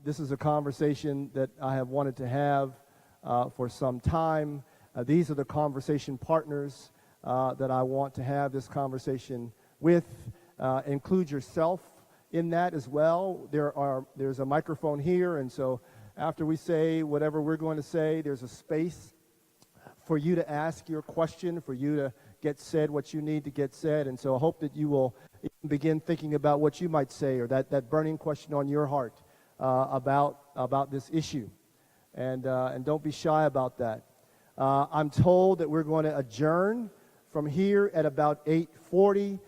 this is a conversation that I have wanted to have for some time. These are the conversation partners that I want to have this conversation with. Include yourself in that as well. There's a microphone here, and so after we say whatever we're going to say, there's a space for you to ask your question, for you to get said what you need to get said. And so I hope that you will begin thinking about what you might say, or that burning question on your heart about this issue. And don't be shy about that. I'm told that we're going to adjourn from here at about 8:40.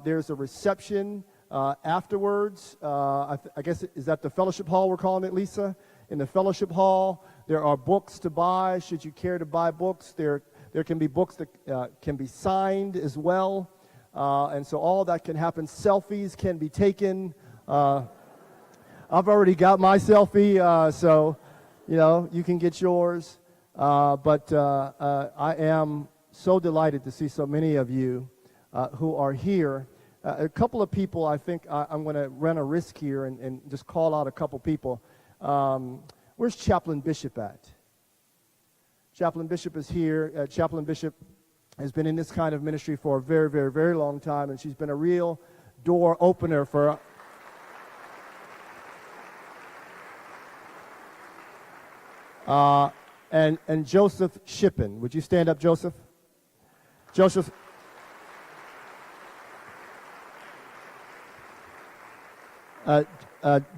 There's a reception afterwards. I guess, is that the fellowship hall we're calling it, Lisa? In the fellowship hall, there are books to buy, should you care to buy books. There can be books that can be signed as well. And so all that can happen. Selfies can be taken. I've already got my selfie, so, you can get yours. But I am so delighted to see so many of you who are here. A couple of people, I think I'm going to run a risk here and just call out a couple people. Where's Chaplain Bishop at? Chaplain Bishop is here. Chaplain Bishop has been in this kind of ministry for a very, very, very long time, and she's been a real door opener for... and Joseph Shippen. Would you stand up, Joseph? Joseph...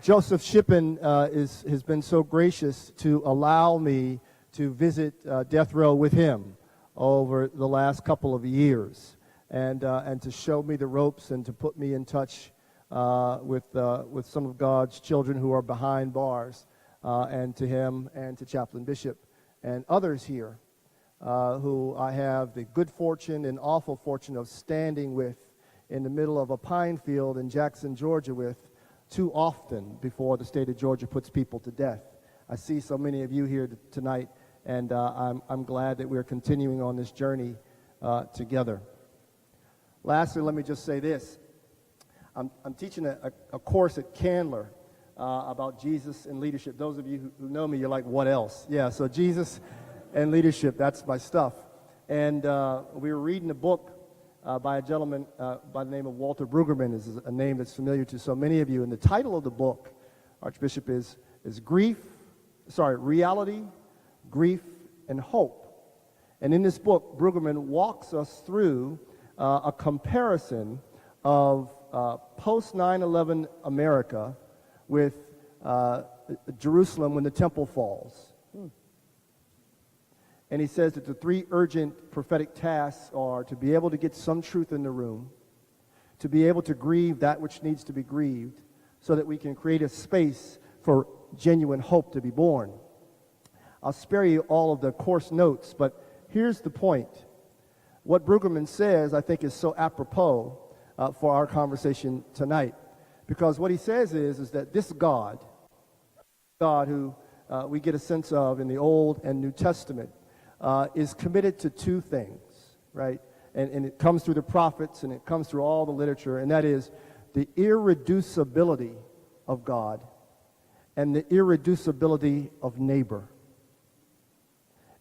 Joseph Shippen has been so gracious to allow me to visit death row with him over the last couple of years, and to show me the ropes and to put me in touch with some of God's children who are behind bars, and to him and to Chaplain Bishop and others here who I have the good fortune and awful fortune of standing with in the middle of a pine field in Jackson, Georgia with too often before the state of Georgia puts people to death. I see so many of you here tonight, and I'm glad that we're continuing on this journey together. Lastly, let me just say this. I'm teaching a course at Candler about Jesus and leadership. Those of you who know me, you're like, what else? Yeah, so Jesus and leadership, that's my stuff. And we were reading a book by a gentleman by the name of Walter Brueggemann. Is a name that's familiar to so many of you. And the title of the book, Archbishop, is Reality, Grief, and Hope. And in this book, Brueggemann walks us through a comparison of post 9/11 America with Jerusalem when the temple falls. And he says that the three urgent prophetic tasks are to be able to get some truth in the room, to be able to grieve that which needs to be grieved, so that we can create a space for genuine hope to be born. I'll spare you all of the course notes, but here's the point. What Brueggemann says, I think, is so apropos for our conversation tonight. Because what he says is that this God who we get a sense of in the Old and New Testament, is committed to two things, right? And it comes through the prophets, and it comes through all the literature, and that is the irreducibility of God and the irreducibility of neighbor.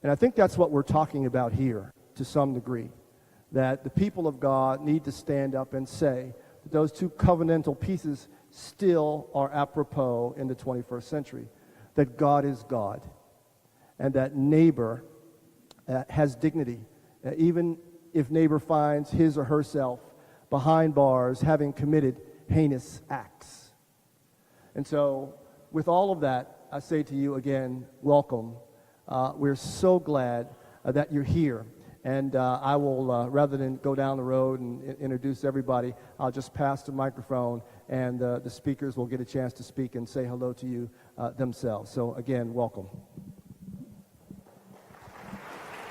And I think that's what we're talking about here to some degree, that the people of God need to stand up and say that those two covenantal pieces still are apropos in the 21st century, that God is God, and that neighbor has dignity, even if neighbor finds his or herself behind bars having committed heinous acts. And so, with all of that, I say to you again, welcome. We're so glad that you're here. And I will, rather than go down the road and introduce everybody, I'll just pass the microphone, and the speakers will get a chance to speak and say hello to you themselves. So again, welcome.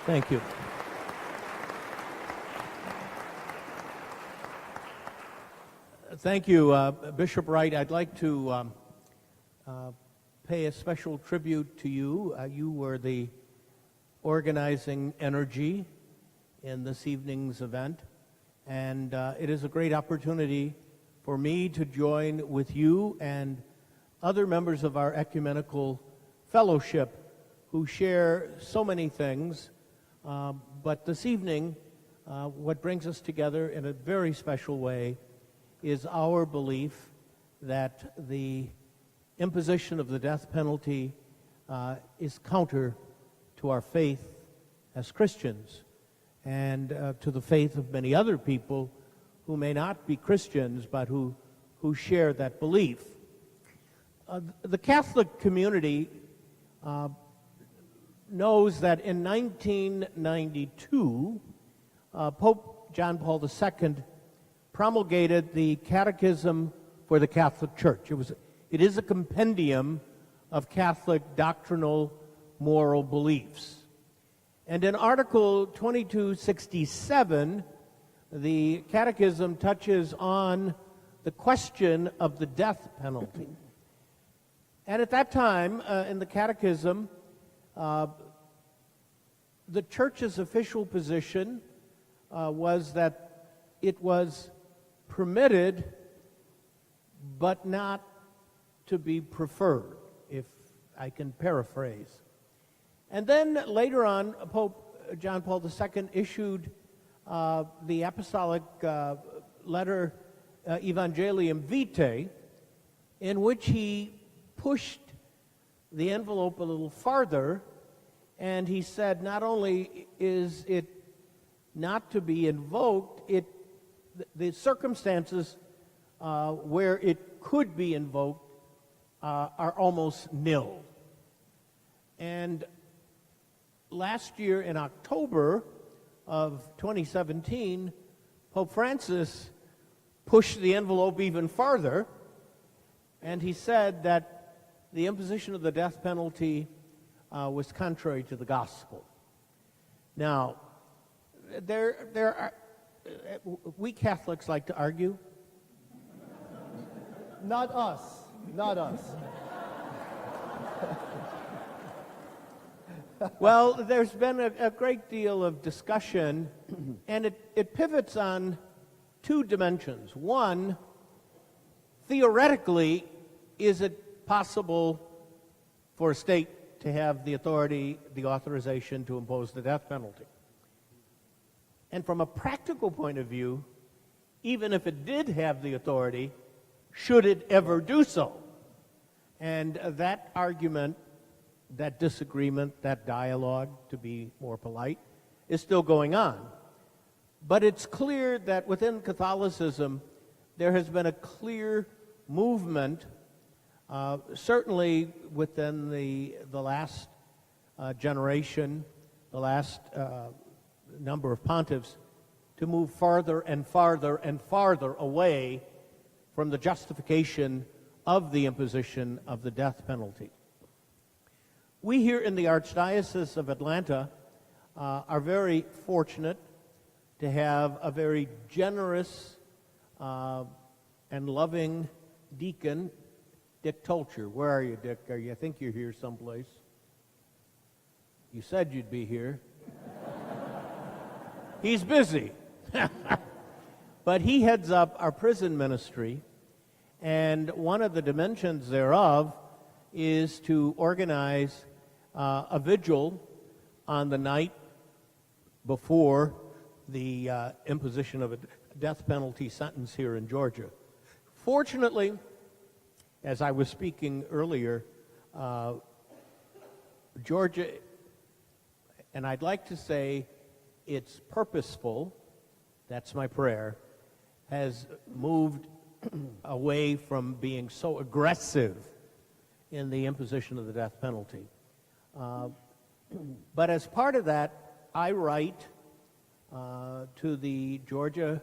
Thank you. Thank you, Bishop Wright. I'd like to pay a special tribute to you. You were the organizing energy in this evening's event, and it is a great opportunity for me to join with you and other members of our ecumenical fellowship who share so many things. But this evening, what brings us together in a very special way is our belief that the imposition of the death penalty is counter to our faith as Christians and to the faith of many other people who may not be Christians but who share that belief. The Catholic community knows that in 1992, Pope John Paul II promulgated the Catechism for the Catholic Church. It is a compendium of Catholic doctrinal moral beliefs. And in Article 2267, the Catechism touches on the question of the death penalty. And at that time, in the Catechism, the Church's official position was that it was permitted but not to be preferred, if I can paraphrase. And then later on, Pope John Paul II issued the apostolic letter Evangelium Vitae, in which he pushed the envelope a little farther, and he said not only is it not to be invoked, the circumstances where it could be invoked are almost nil. And last year in October of 2017, Pope Francis pushed the envelope even farther, and he said that the imposition of the death penalty was contrary to the gospel. Now, there are we Catholics like to argue. Not us. Not us. Well, there's been a great deal of discussion, and it pivots on two dimensions. One, theoretically, is it possible for a state to have the authority, the authorization to impose the death penalty? And from a practical point of view, even if it did have the authority, should it ever do so? And that argument, that disagreement, that dialogue, to be more polite, is still going on. But it's clear that within Catholicism, there has been a clear movement, certainly within the last generation, the last number of pontiffs, to move farther and farther and farther away from the justification of the imposition of the death penalty. We here in the Archdiocese of Atlanta are very fortunate to have a very generous and loving deacon, Dick Tolcher. Where are you, Dick? I think you're here someplace. You said you'd be here. He's busy. But he heads up our prison ministry, and one of the dimensions thereof is to organize a vigil on the night before the imposition of a death penalty sentence here in Georgia. Fortunately, as I was speaking earlier, Georgia, and I'd like to say it's purposeful, that's my prayer, has moved away from being so aggressive in the imposition of the death penalty. But as part of that, I write to the Georgia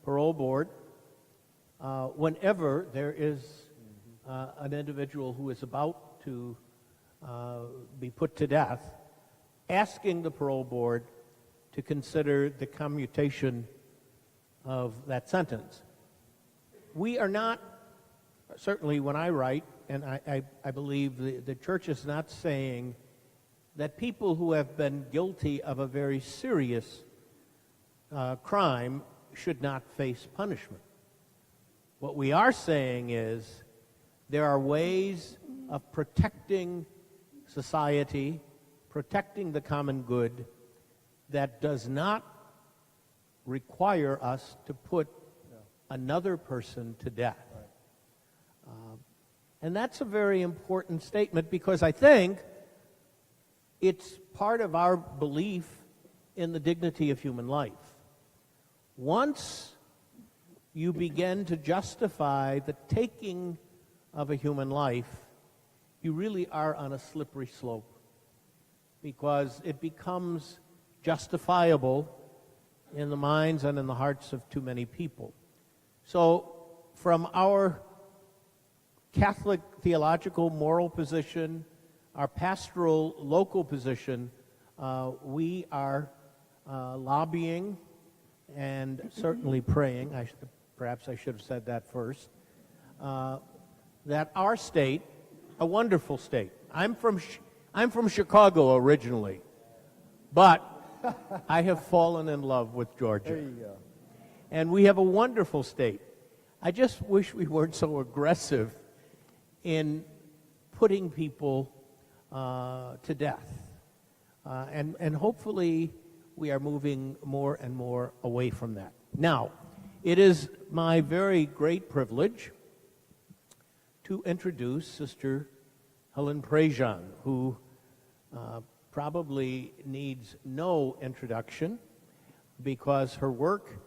Parole Board whenever there is an individual who is about to be put to death, asking the parole board to consider the commutation of that sentence. We are not, certainly when I write, and I believe the church is not saying that people who have been guilty of a very serious crime should not face punishment. What we are saying is There are ways of protecting society, protecting the common good, that does not require us to put another person to death. And that's a very important statement, because I think it's part of our belief in the dignity of human life. Once you begin to justify the taking of a human life, you really are on a slippery slope, because it becomes justifiable in the minds and in the hearts of too many people. So from our Catholic theological moral position, our pastoral local position, we are lobbying and certainly praying, perhaps I should have said that first, that our state, a wonderful state, I'm from Chicago originally, but I have fallen in love with Georgia. There you go. And we have a wonderful state. I just wish we weren't so aggressive in putting people to death. And hopefully we are moving more and more away from that. Now, it is my very great privilege to introduce Sister Helen Prejean, who probably needs no introduction, because her work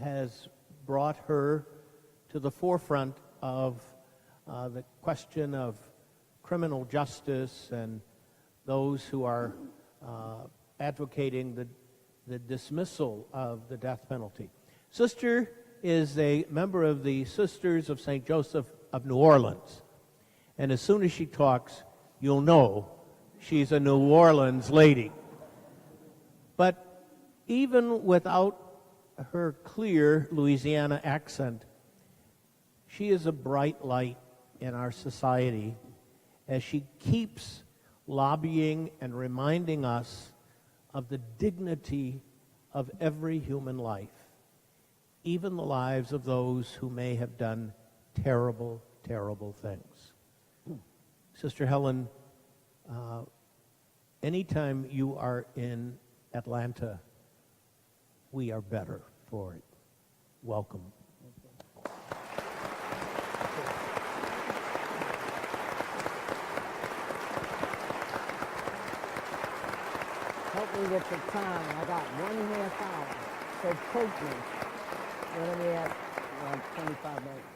has brought her to the forefront of the question of criminal justice and those who are advocating the dismissal of the death penalty. Sister is a member of the Sisters of St. Joseph of New Orleans. And as soon as she talks, you'll know she's a New Orleans lady. But even without her clear Louisiana accent, she is a bright light in our society as she keeps lobbying and reminding us of the dignity of every human life, even the lives of those who may have done terrible, terrible things. Sister Helen, anytime you are in Atlanta, we are better for it. Welcome. Help me with the time. I got 1.5 hours. So quote me. When are we at? 25 minutes.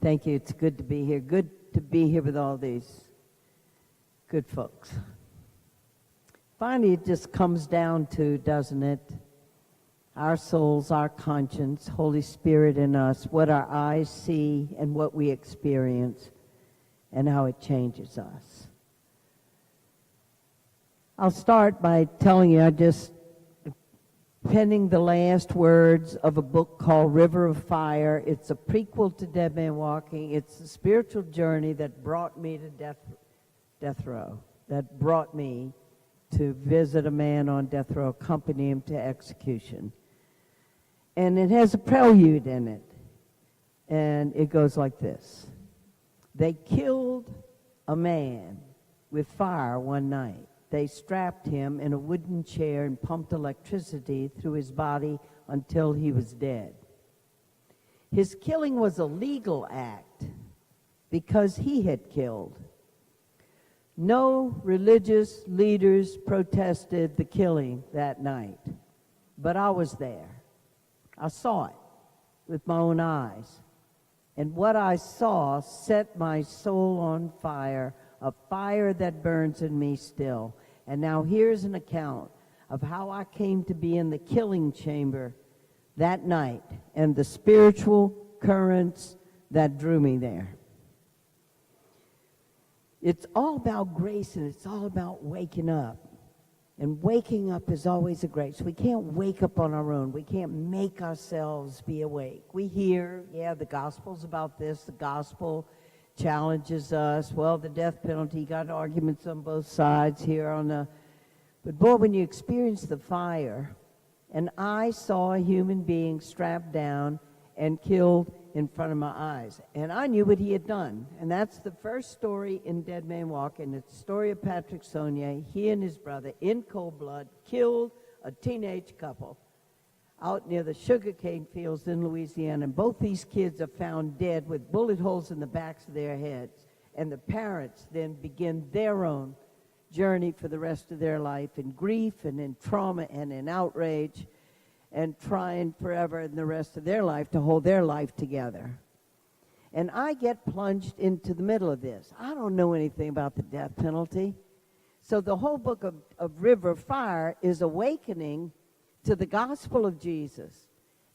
Thank you. It's good to be here. Good to be here with all these good folks. Finally, it just comes down to, doesn't it? Our souls, our conscience, Holy Spirit in us, what our eyes see and what we experience, and how it changes us. I'll start by telling you I just penning the last words of a book called River of Fire. It's a prequel to Dead Man Walking. It's a spiritual journey that brought me to death row, that brought me to visit a man on death row, accompany him to execution. And it has a prelude in it, and it goes like this. They killed a man with fire one night. They strapped him in a wooden chair and pumped electricity through his body until he was dead. His killing was a legal act because he had killed. No religious leaders protested the killing that night, but I was there. I saw it with my own eyes. And what I saw set my soul on fire, a fire that burns in me still. And now here's an account of how I came to be in the killing chamber that night and the spiritual currents that drew me there. It's all about grace, and it's all about waking up. And waking up is always a grace. We can't wake up on our own. We can't make ourselves be awake. We hear, the gospel's about this. The gospel challenges us. Well, the death penalty, got arguments on both sides here on the... But boy, when you experience the fire, and I saw a human being strapped down and killed in front of my eyes. And I knew what he had done. And that's the first story in Dead Man Walking. It's the story of Patrick Saunier. He and his brother, in cold blood, killed a teenage couple out near the sugarcane fields in Louisiana. And both these kids are found dead with bullet holes in the backs of their heads. And the parents then begin their own journey for the rest of their life in grief and in trauma and in outrage, and trying forever in the rest of their life to hold their life together. And I get plunged into the middle of this. I don't know anything about the death penalty. So the whole book of River of Fire is awakening to the gospel of Jesus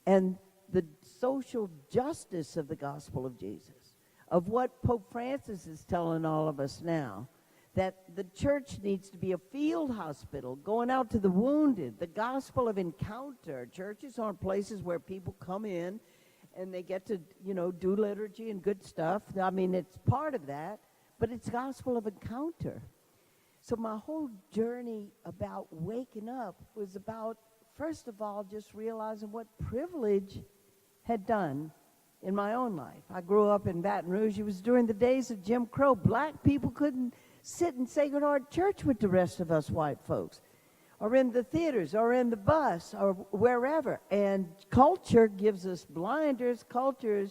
and the social justice of the gospel of Jesus, of what Pope Francis is telling all of us now, that the church needs to be a field hospital, going out to the wounded, the gospel of encounter. Churches aren't places where people come in and they get to, do liturgy and good stuff. I mean, it's part of that, but it's gospel of encounter. So my whole journey about waking up was about, first of all, just realizing what privilege had done in my own life. I grew up in Baton Rouge. It was during the days of Jim Crow. Black people couldn't sit in Sacred Heart Church with the rest of us white folks, or in the theaters, or in the bus, or wherever. And culture gives us blinders. Culture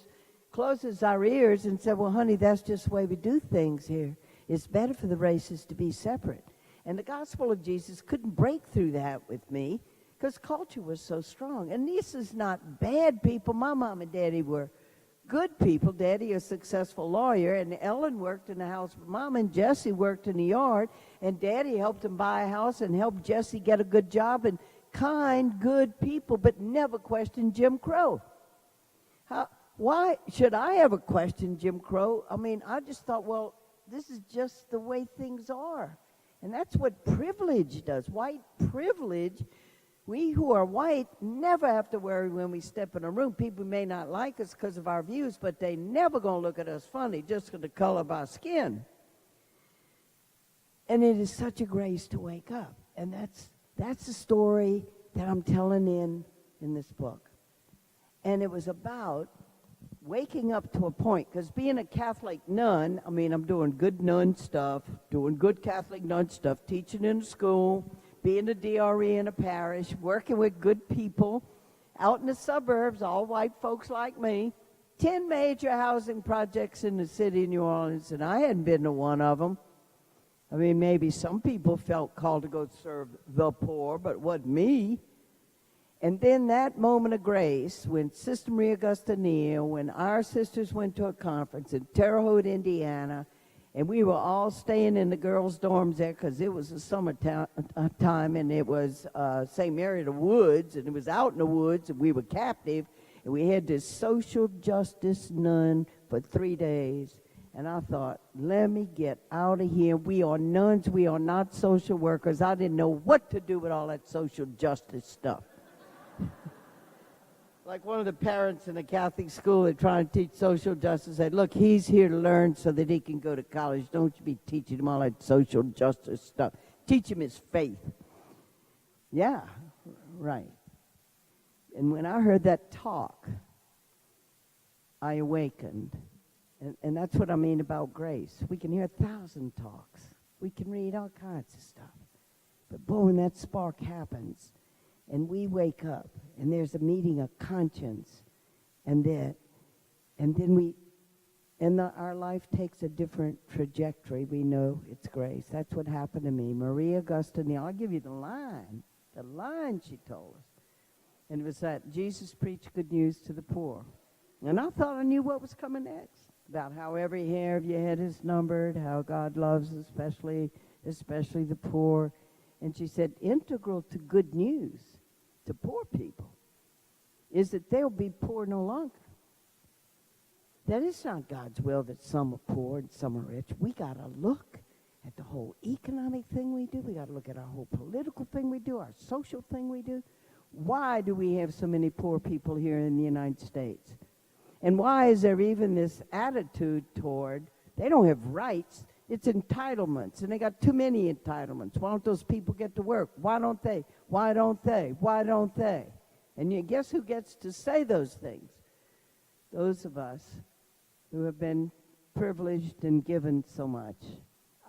closes our ears and said, well, honey, that's just the way we do things here. It's better for the races to be separate. And the gospel of Jesus couldn't break through that with me because culture was so strong. And this is not bad people. My mom and daddy were good people. Daddy, a successful lawyer, and Ellen worked in the house. Mom and Jesse worked in the yard, and Daddy helped him buy a house and helped Jesse get a good job, and kind, good people, but never questioned Jim Crow. Why should I ever question Jim Crow? I mean, I just thought, well, this is just the way things are. And that's what privilege does. White privilege. We who are white never have to worry when we step in a room. People may not like us because of our views, but they never going to look at us funny just for the color of our skin. And it is such a grace to wake up. And that's the story that I'm telling in this book. And it was about waking up to a point, because being a Catholic nun, I mean, I'm doing good nun stuff, doing good Catholic nun stuff, teaching in a school, being a DRE in a parish, working with good people out in the suburbs, all white folks like me, 10 major housing projects in the city of New Orleans, and I hadn't been to one of them. I mean, maybe some people felt called to go serve the poor, but it wasn't me. And then that moment of grace, when Sister Maria Augusta Neal, when our sisters went to a conference in Terre Haute, Indiana, and we were all staying in the girls' dorms there because it was the summertime, and it was St. Mary of the Woods, and it was out in the woods, and we were captive, and we had this social justice nun for 3 days. And I thought, let me get out of here. We are nuns. We are not social workers. I didn't know what to do with all that social justice stuff. Like one of the parents in a Catholic school that trying to teach social justice said, look, he's here to learn so that he can go to college. Don't you be teaching him all that social justice stuff. Teach him his faith. Yeah, right. And when I heard that talk, I awakened. And that's what I mean about grace. We can hear 1,000 talks. We can read all kinds of stuff. But boy, when that spark happens, and we wake up, and there's a meeting of conscience, and then our life takes a different trajectory. We know it's grace. That's what happened to me. Maria Augusta Neal, I'll give you the line she told us. And it was that Jesus preached good news to the poor. And I thought I knew what was coming next, about how every hair of your head is numbered, how God loves especially the poor. And she said, integral to good news to poor people is that they'll be poor no longer. That is not God's will that some are poor and some are rich. We got to look at the whole economic thing we do. We got to look at our whole political thing we do, our social thing we do. Why do we have so many poor people here in the United States? And why is there even this attitude toward, they don't have rights, it's entitlements, and they got too many entitlements. Why don't those people get to work? Why don't they? Why don't they? Why don't they? And you guess who gets to say those things? those of us who have been privileged and given so much.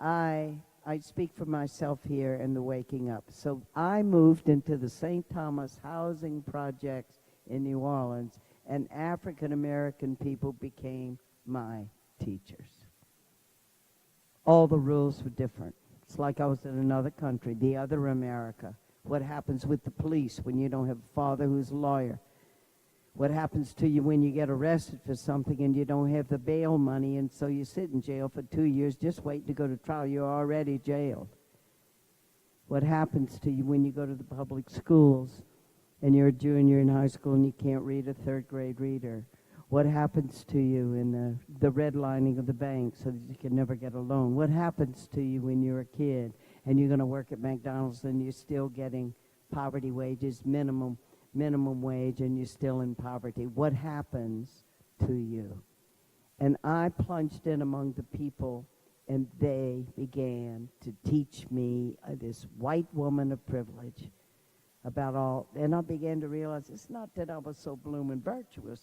I speak for myself here in the waking up. So I moved into the St. Thomas housing projects in New Orleans, and African American people became my teachers. All the rules were different. It's like I was in another country, the other America. What happens with the police when you don't have a father who's a lawyer? What happens to you when you get arrested for something and you don't have the bail money, and so you sit in jail for 2 years just waiting to go to trial? You're already jailed. What happens to you when you go to the public schools and you're a junior in high school and you can't read a third grade reader? What happens to you in the redlining of the bank so that you can never get a loan? What happens to you when you're a kid and you're going to work at McDonald's and you're still getting poverty wages, minimum wage, and you're still in poverty? What happens to you? And I plunged in among the people, and they began to teach me, this white woman of privilege, about all. And I began to realize it's not that I was so blooming virtuous.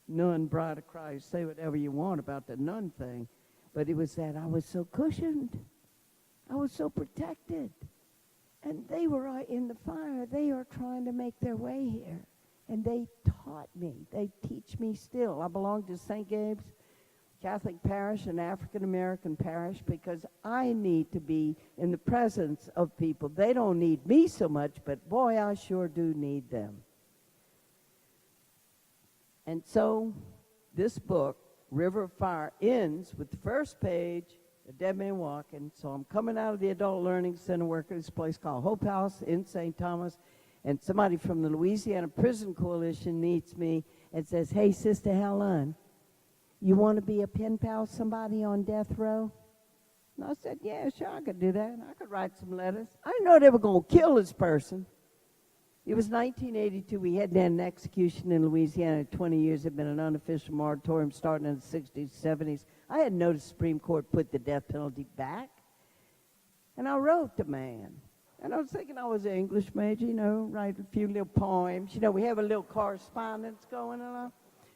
Nun, bride of Christ, say whatever you want about the nun thing, but it was that I was so cushioned. I was so protected. And they were in the fire. They are trying to make their way here. And they taught me. They teach me still. I belong to St. Gabe's Catholic Parish, an African-American parish, because I need to be in the presence of people. They don't need me so much, but boy, I sure do need them. And so this book, River of Fire, ends with the first page, a dead man walking. So I'm coming out of the Adult Learning Center, working at this place called Hope House in St. Thomas, and somebody from the Louisiana Prison Coalition meets me and says, "Hey, Sister Helen, you want to be a pen pal somebody on death row?" And I said, "Yeah, sure, I could do that. I could write some letters." I didn't know they were going to kill this person. It was 1982. We had an execution in Louisiana. 20 years had been an unofficial moratorium starting in the 60s, 70s. I hadn't noticed the Supreme Court put the death penalty back. And I wrote the man. And I was thinking I was an English major, write a few little poems. We have a little correspondence going on.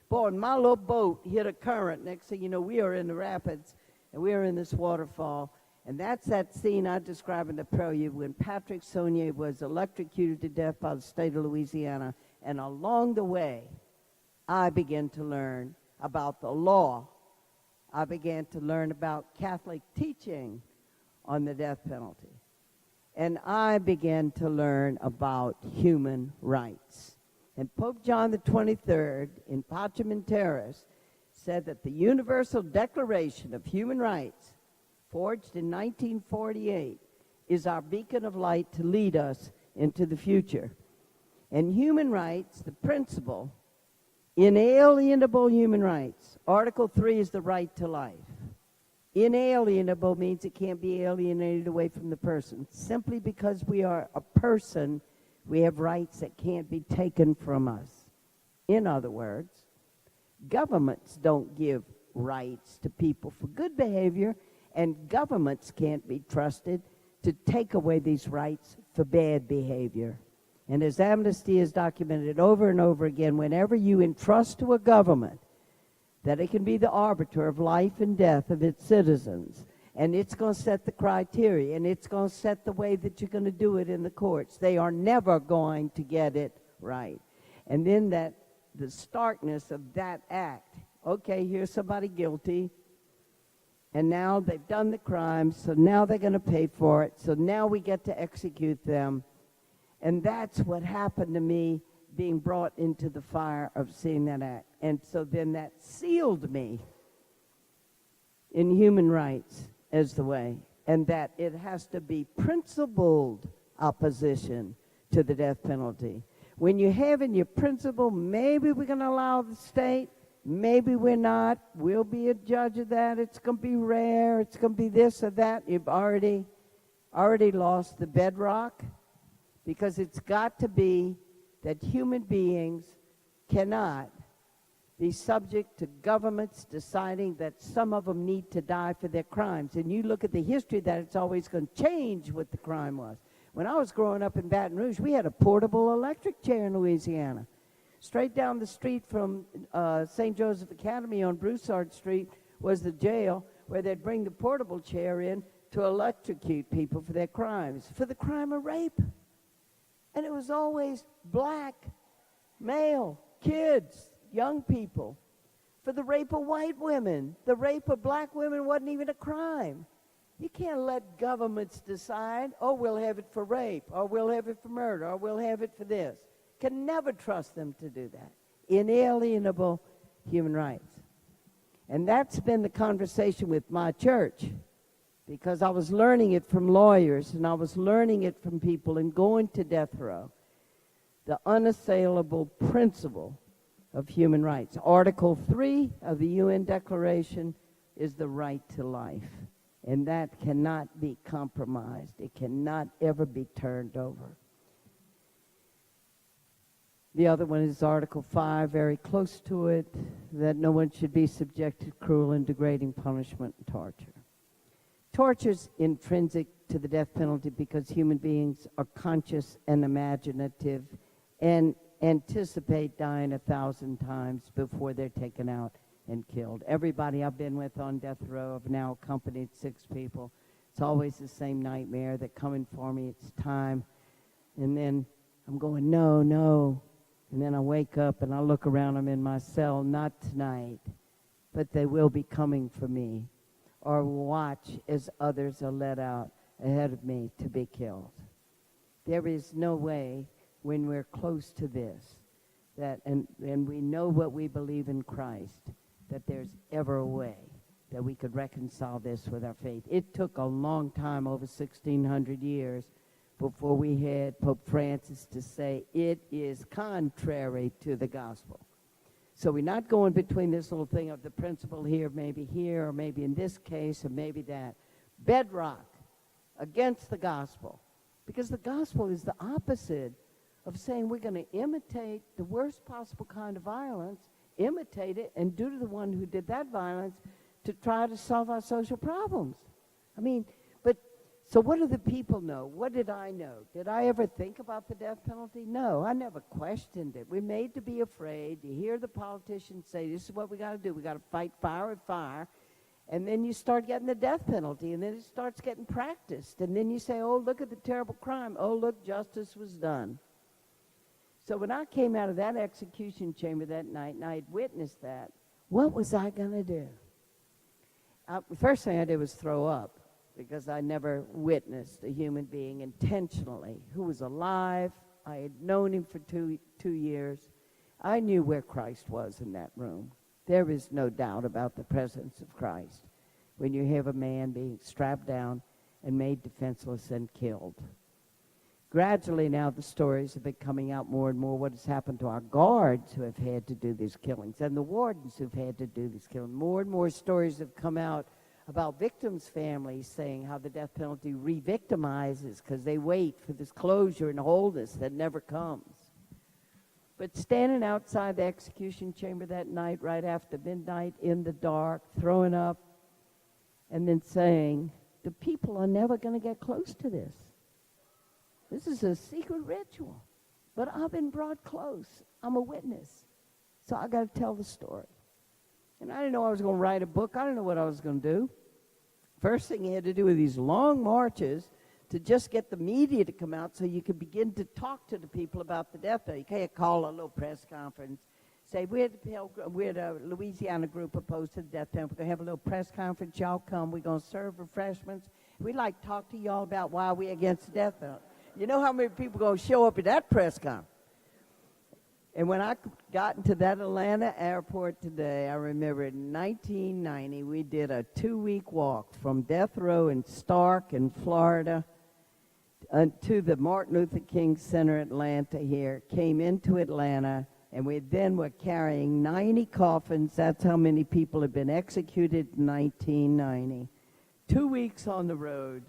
Boy, and my little boat hit a current. Next thing you know, we are in the rapids, and we are in this waterfall. And that's that scene I describe in the prelude when Patrick Saunier was electrocuted to death by the state of Louisiana. And along the way, I began to learn about the law. I began to learn about Catholic teaching on the death penalty. And I began to learn about human rights. And Pope John the 23rd in Pacem in Terris said that the Universal Declaration of Human Rights, forged in 1948, is our beacon of light to lead us into the future. And human rights, the principle, inalienable human rights. Article 3 is the right to life. Inalienable means it can't be alienated away from the person. Simply because we are a person, we have rights that can't be taken from us. In other words, governments don't give rights to people for good behavior, and governments can't be trusted to take away these rights for bad behavior. And as Amnesty has documented over and over again, whenever you entrust to a government that it can be the arbiter of life and death of its citizens, and it's going to set the criteria, and it's going to set the way that you're going to do it in the courts, they are never going to get it right. And then the starkness of that act. Okay, here's somebody guilty, and now they've done the crime, so now they're going to pay for it, so now we get to execute them. And that's what happened to me, being brought into the fire of seeing that act. And so then that sealed me in human rights as the way, and that it has to be principled opposition to the death penalty. When you have in your principle, maybe we're going to allow the state, maybe we're not, we'll be a judge of that, it's going to be rare, it's going to be this or that, you've already lost the bedrock, because it's got to be that human beings cannot be subject to governments deciding that some of them need to die for their crimes. And you look at the history that it's always going to change what the crime was. When I was growing up in Baton Rouge, we had a portable electric chair in Louisiana. Straight down the street from St. Joseph Academy on Broussard Street was the jail where they'd bring the portable chair in to electrocute people for their crimes, for the crime of rape. And it was always black, male, kids, young people. For the rape of white women, the rape of black women wasn't even a crime. You can't let governments decide, oh, we'll have it for rape, or we'll have it for murder, or we'll have it for this. Can never trust them to do that. Inalienable human rights. And that's been the conversation with my church, because I was learning it from lawyers, and I was learning it from people and going to death row. The unassailable principle of human rights. Article 3 of the UN Declaration is the right to life. And that cannot be compromised. It cannot ever be turned over. The other one is Article 5, very close to it, that no one should be subjected to cruel and degrading punishment and torture. Torture is intrinsic to the death penalty because human beings are conscious and imaginative and anticipate dying 1,000 times before they're taken out and killed. Everybody I've been with on death row, I've now accompanied 6 people. It's always the same nightmare. They're coming for me. It's time. And then I'm going, no, no. And then I wake up and I look around. I'm in my cell. Not tonight, but they will be coming for me. Or watch as others are let out ahead of me to be killed. There is no way when we're close to this, that and we know what we believe in Christ, that there's ever a way that we could reconcile this with our faith. It took a long time, over 1,600 years, before we had Pope Francis to say it is contrary to the gospel. So we're not going between this little thing of the principle here, or maybe in this case, or maybe that. Bedrock against the gospel. Because the gospel is the opposite of saying we're going to imitate the worst possible kind of violence, imitate it, and do to the one who did that violence to try to solve our social problems. I mean, but so what do the people know? What did I know? Did I ever think about the death penalty? No, I never questioned it. We're made to be afraid. You hear the politicians say, this is what we got to do. We got to fight fire with fire. And then you start getting the death penalty, and then it starts getting practiced. And then you say, oh, look at the terrible crime. Oh, look, justice was done. So when I came out of that execution chamber that night, and I had witnessed that, what was I going to do? The first thing I did was throw up, because I never witnessed a human being intentionally who was alive. I had known him for two years. I knew where Christ was in that room. There is no doubt about the presence of Christ when you have a man being strapped down and made defenseless and killed. Gradually now the stories have been coming out more and more what has happened to our guards who have had to do these killings and the wardens who've had to do these killings. More and more stories have come out about victims' families saying how the death penalty re-victimizes because they wait for this closure and wholeness that never comes. But standing outside the execution chamber that night, right after midnight, in the dark, throwing up, and then saying, the people are never going to get close to this. This is a secret ritual. But I've been brought close. I'm a witness. So I got to tell the story. And I didn't know I was going to write a book. I didn't know what I was going to do. First thing you had to do with these long marches to just get the media to come out so you could begin to talk to the people about the death penalty. You can't call a little press conference, say, we're the Louisiana group opposed to the death penalty. We're going to have a little press conference. Y'all come. We're going to serve refreshments. We'd like to talk to y'all about why we're against the death penalty. You know how many people are going to show up at that press conference? And when I got into that Atlanta airport today, I remember in 1990, we did a 2-week walk from death row in Stark in Florida to the Martin Luther King Center, Atlanta here, came into Atlanta, and we then were carrying 90 coffins. That's how many people have been executed in 1990. 2 weeks on the road.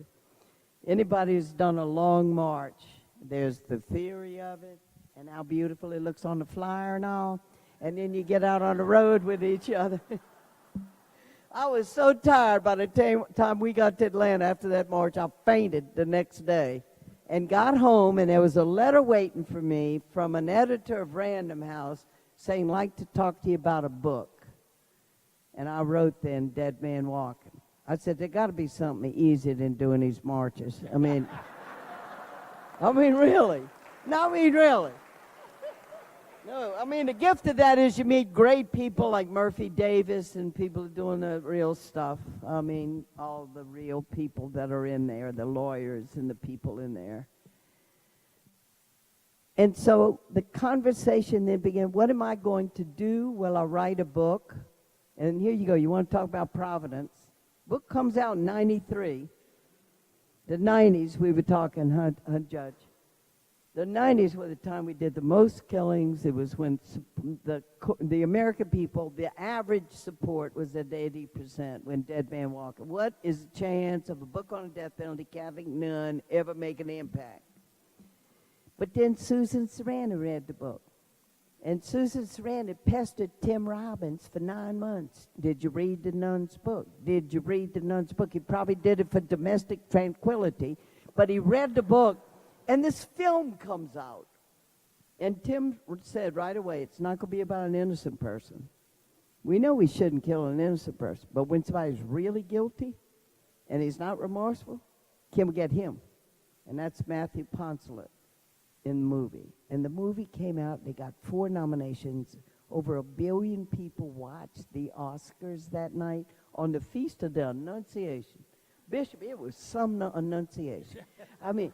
Anybody who's done a long march, there's the theory of it and how beautiful it looks on the flyer and all, and then you get out on the road with each other. I was so tired by the time we got to Atlanta after that march, I fainted the next day. and got home, and there was a letter waiting for me from an editor of Random House saying, like to talk to you about a book. And I wrote then, Dead Man Walking. I said, there got to be something easier than doing these marches. I mean, really. No, I mean, really. No, I mean, the gift of that is you meet great people like Murphy Davis and people doing the real stuff. I mean, all the real people that are in there, the lawyers and the people in there. And so the conversation then began, what am I going to do? Well, I'll write a book. And here you go. You want to talk about Providence. Book comes out in 93. The 90s, we were talking, huh, Judge? The 90s were the time we did the most killings. It was when the American people, the average support was at 80% when Dead Man Walking. What is the chance of a book on the death penalty, Catholic nun, ever make an impact? But then Susan Sarandon read the book. And Susan Sarandon pestered Tim Robbins for 9 months. Did you read the nun's book? Did you read the nun's book? He probably did it for domestic tranquility, but he read the book. And this film comes out. And Tim said right away, it's not going to be about an innocent person. We know we shouldn't kill an innocent person, but when somebody's really guilty and he's not remorseful, can we get him? And that's Matthew Poncelet in the movie. And the movie came out, they got 4 nominations. Over 1 billion people watched the Oscars that night on the Feast of the Annunciation. Bishop, it was some annunciation. I mean...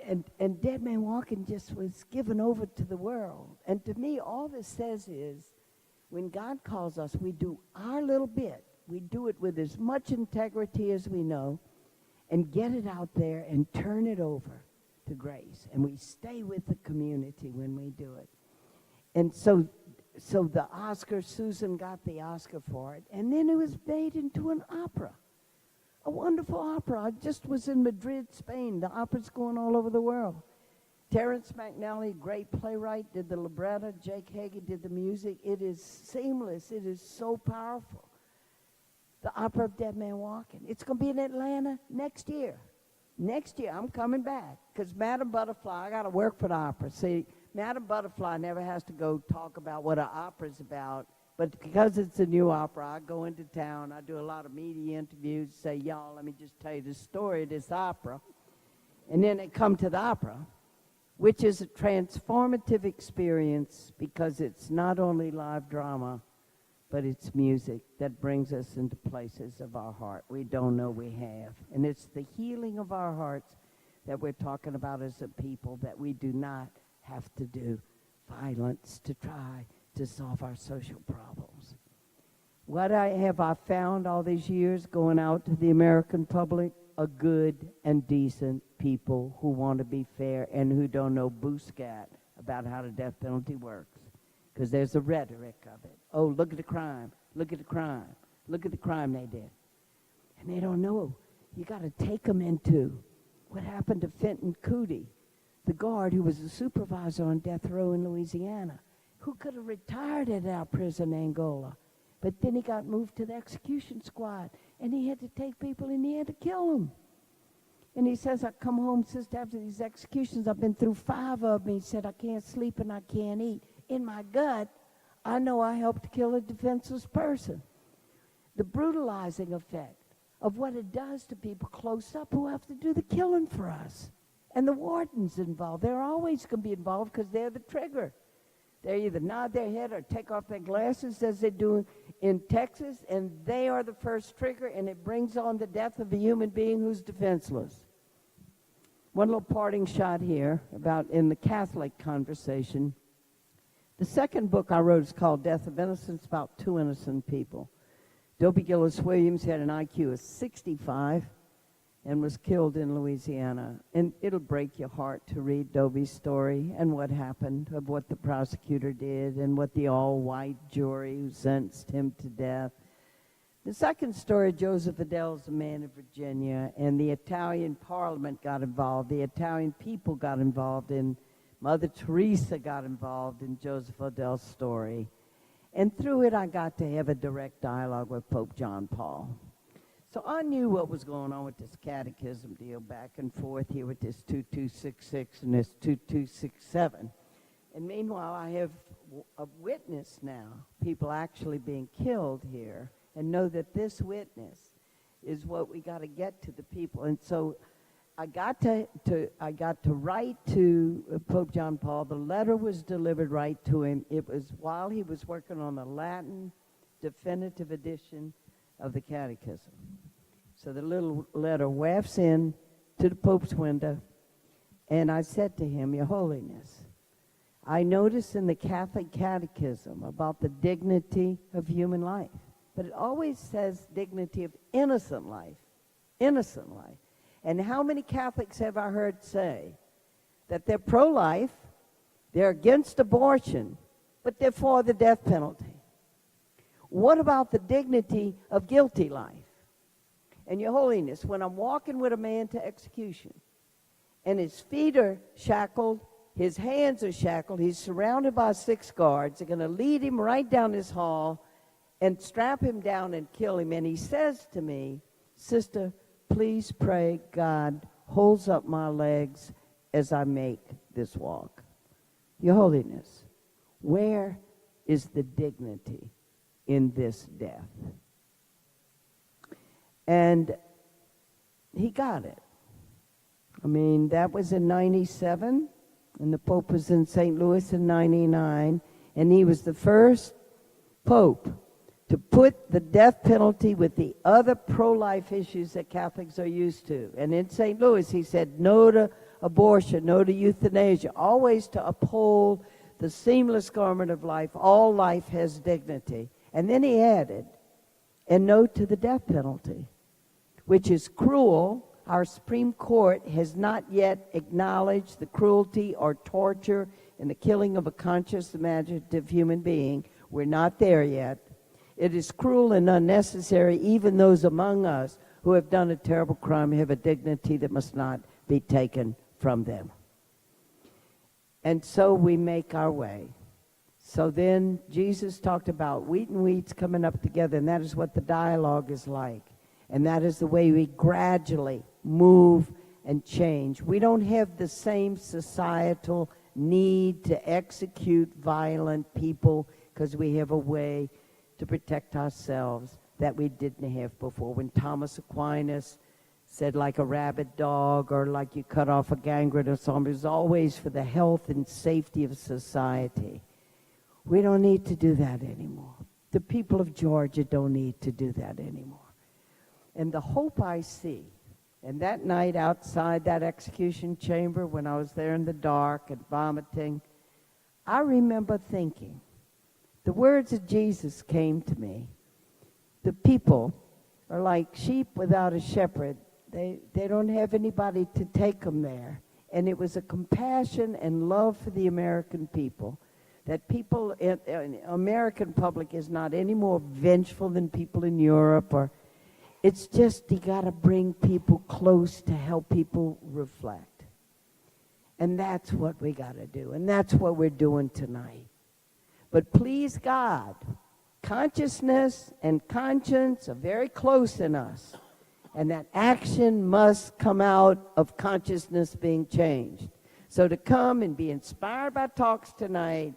And Dead Man Walking just was given over to the world. And to me, all this says is, when God calls us, we do our little bit. We do it with as much integrity as we know and get it out there and turn it over to grace. And we stay with the community when we do it. And so the Oscar, Susan got the Oscar for it. And then it was made into an opera. A wonderful opera. I just was in Madrid, Spain. The opera's going all over the world. Terrence McNally, great playwright, did the libretto. Jake Hague did the music. It is seamless. It is so powerful. The opera of Dead Man Walking. It's going to be in Atlanta next year. Next year, I'm coming back. Because Madame Butterfly, I got to work for the opera. See, Madame Butterfly never has to go talk about what an opera's about. But because it's a new opera, I go into town, I do a lot of media interviews, say, y'all, let me just tell you the story of this opera. And then they come to the opera, which is a transformative experience because it's not only live drama, but it's music that brings us into places of our heart we don't know we have. And it's the healing of our hearts that we're talking about as a people, that we do not have to do violence to try to solve our social problems. What have I found all these years going out to the American public? A good and decent people who want to be fair and who don't know booscat about how the death penalty works. Because there's a rhetoric of it. Oh, look at the crime. Look at the crime. Look at the crime they did. And they don't know. You got to take them into what happened to Fenton Cootie, the guard who was the supervisor on death row in Louisiana, who could have retired at our prison, Angola. But then he got moved to the execution squad, and he had to take people and he had to kill them. And he says, I come home, sister, after these executions, I've been through 5 of them. He said, I can't sleep and I can't eat. In my gut, I know I helped kill a defenseless person. The brutalizing effect of what it does to people close up who have to do the killing for us. And the wardens involved. They're always going to be involved because they're the trigger. They either nod their head or take off their glasses as they do in Texas, and they are the first trigger, and it brings on the death of a human being who's defenseless. One little parting shot here about in the Catholic conversation. The second book I wrote is called Death of Innocence, about 2 innocent people. Dopey Gillis Williams had an IQ of 65 and was killed in Louisiana. And it'll break your heart to read Dobie's story and what happened, of what the prosecutor did and what the all-white jury who sentenced him to death. The second story, Joseph Adele's a man in Virginia, and the Italian Parliament got involved. The Italian people got involved, and Mother Teresa got involved in Joseph Adele's story. And through it, I got to have a direct dialogue with Pope John Paul. So I knew what was going on with this catechism deal back and forth here with this 2266 and this 2267. And meanwhile, I have a witness now, people actually being killed here, and know that this witness is what we got to get to the people. And so I got to write to Pope John Paul. The letter was delivered right to him. It was while he was working on the Latin definitive edition of the Catechism. So the little letter wafts in to the Pope's window, and I said to him, Your Holiness, I notice in the Catholic Catechism about the dignity of human life, but it always says dignity of innocent life, innocent life. And how many Catholics have I heard say that they're pro-life, they're against abortion, but they're for the death penalty? What about the dignity of guilty life? And Your Holiness, when I'm walking with a man to execution, and his feet are shackled, his hands are shackled, he's surrounded by 6 guards, they're going to lead him right down this hall and strap him down and kill him. And he says to me, Sister, please pray God holds up my legs as I make this walk. Your Holiness, where is the dignity in this death? And he got it. I mean, that was in 97, and the Pope was in St. Louis in 99, and he was the first Pope to put the death penalty with the other pro-life issues that Catholics are used to. And in St. Louis, he said no to abortion, no to euthanasia, always to uphold the seamless garment of life. All life has dignity. And then he added, and no to the death penalty, which is cruel. Our Supreme Court has not yet acknowledged the cruelty or torture in the killing of a conscious, imaginative human being. We're not there yet. It is cruel and unnecessary. Even those among us who have done a terrible crime have a dignity that must not be taken from them. And so we make our way. So then Jesus talked about wheat and weeds coming up together, and that is what the dialogue is like. And that is the way we gradually move and change. We don't have the same societal need to execute violent people because we have a way to protect ourselves that we didn't have before. When Thomas Aquinas said like a rabid dog or like you cut off a gangrene or something, it was always for the health and safety of society. We don't need to do that anymore. The people of Georgia don't need to do that anymore. And the hope I see, and that night outside that execution chamber when I was there in the dark and vomiting, I remember thinking, the words of Jesus came to me. The people are like sheep without a shepherd. They don't have anybody to take them there. And it was a compassion and love for the American people. That people, American public is not any more vengeful than people in Europe, or it's just you got to bring people close to help people reflect. And that's what we got to do, and that's what we're doing tonight. But please God, consciousness and conscience are very close in us, and that action must come out of consciousness being changed. So to come and be inspired by talks tonight,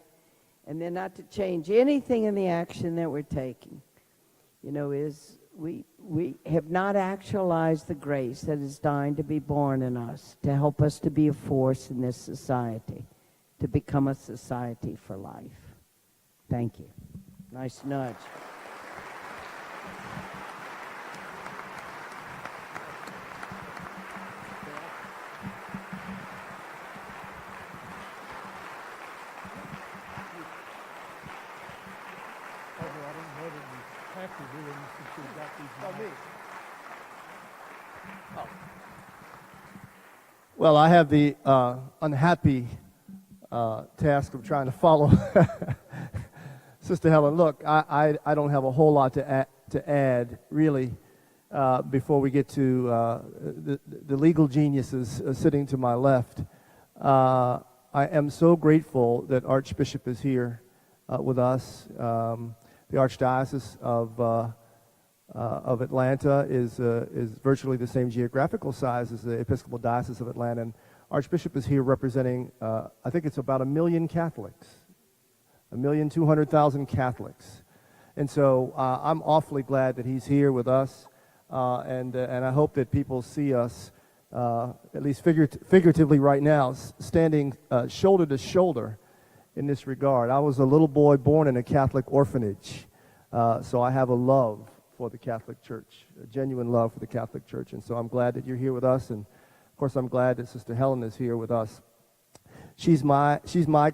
and then not to change anything in the action that we're taking, is we have not actualized the grace that is dying to be born in us, to help us to be a force in this society, to become a society for life. Thank you. Nice nudge. Well, I have the unhappy task of trying to follow Sister Helen. Look, I don't have a whole lot to add, really, before we get to the legal geniuses sitting to my left. I am so grateful that Archbishop is here with us. The Archdiocese of of Atlanta is virtually the same geographical size as the Episcopal Diocese of Atlanta. And Archbishop is here representing, I think it's about 1 million Catholics, 1,200,000 Catholics. And so I'm awfully glad that he's here with us, and I hope that people see us, at least figuratively right now, standing shoulder to shoulder in this regard. I was a little boy born in a Catholic orphanage, so I have a love for the Catholic Church, a genuine love for the Catholic Church. And so I'm glad that you're here with us, and of course I'm glad that Sister Helen is here with us. She's my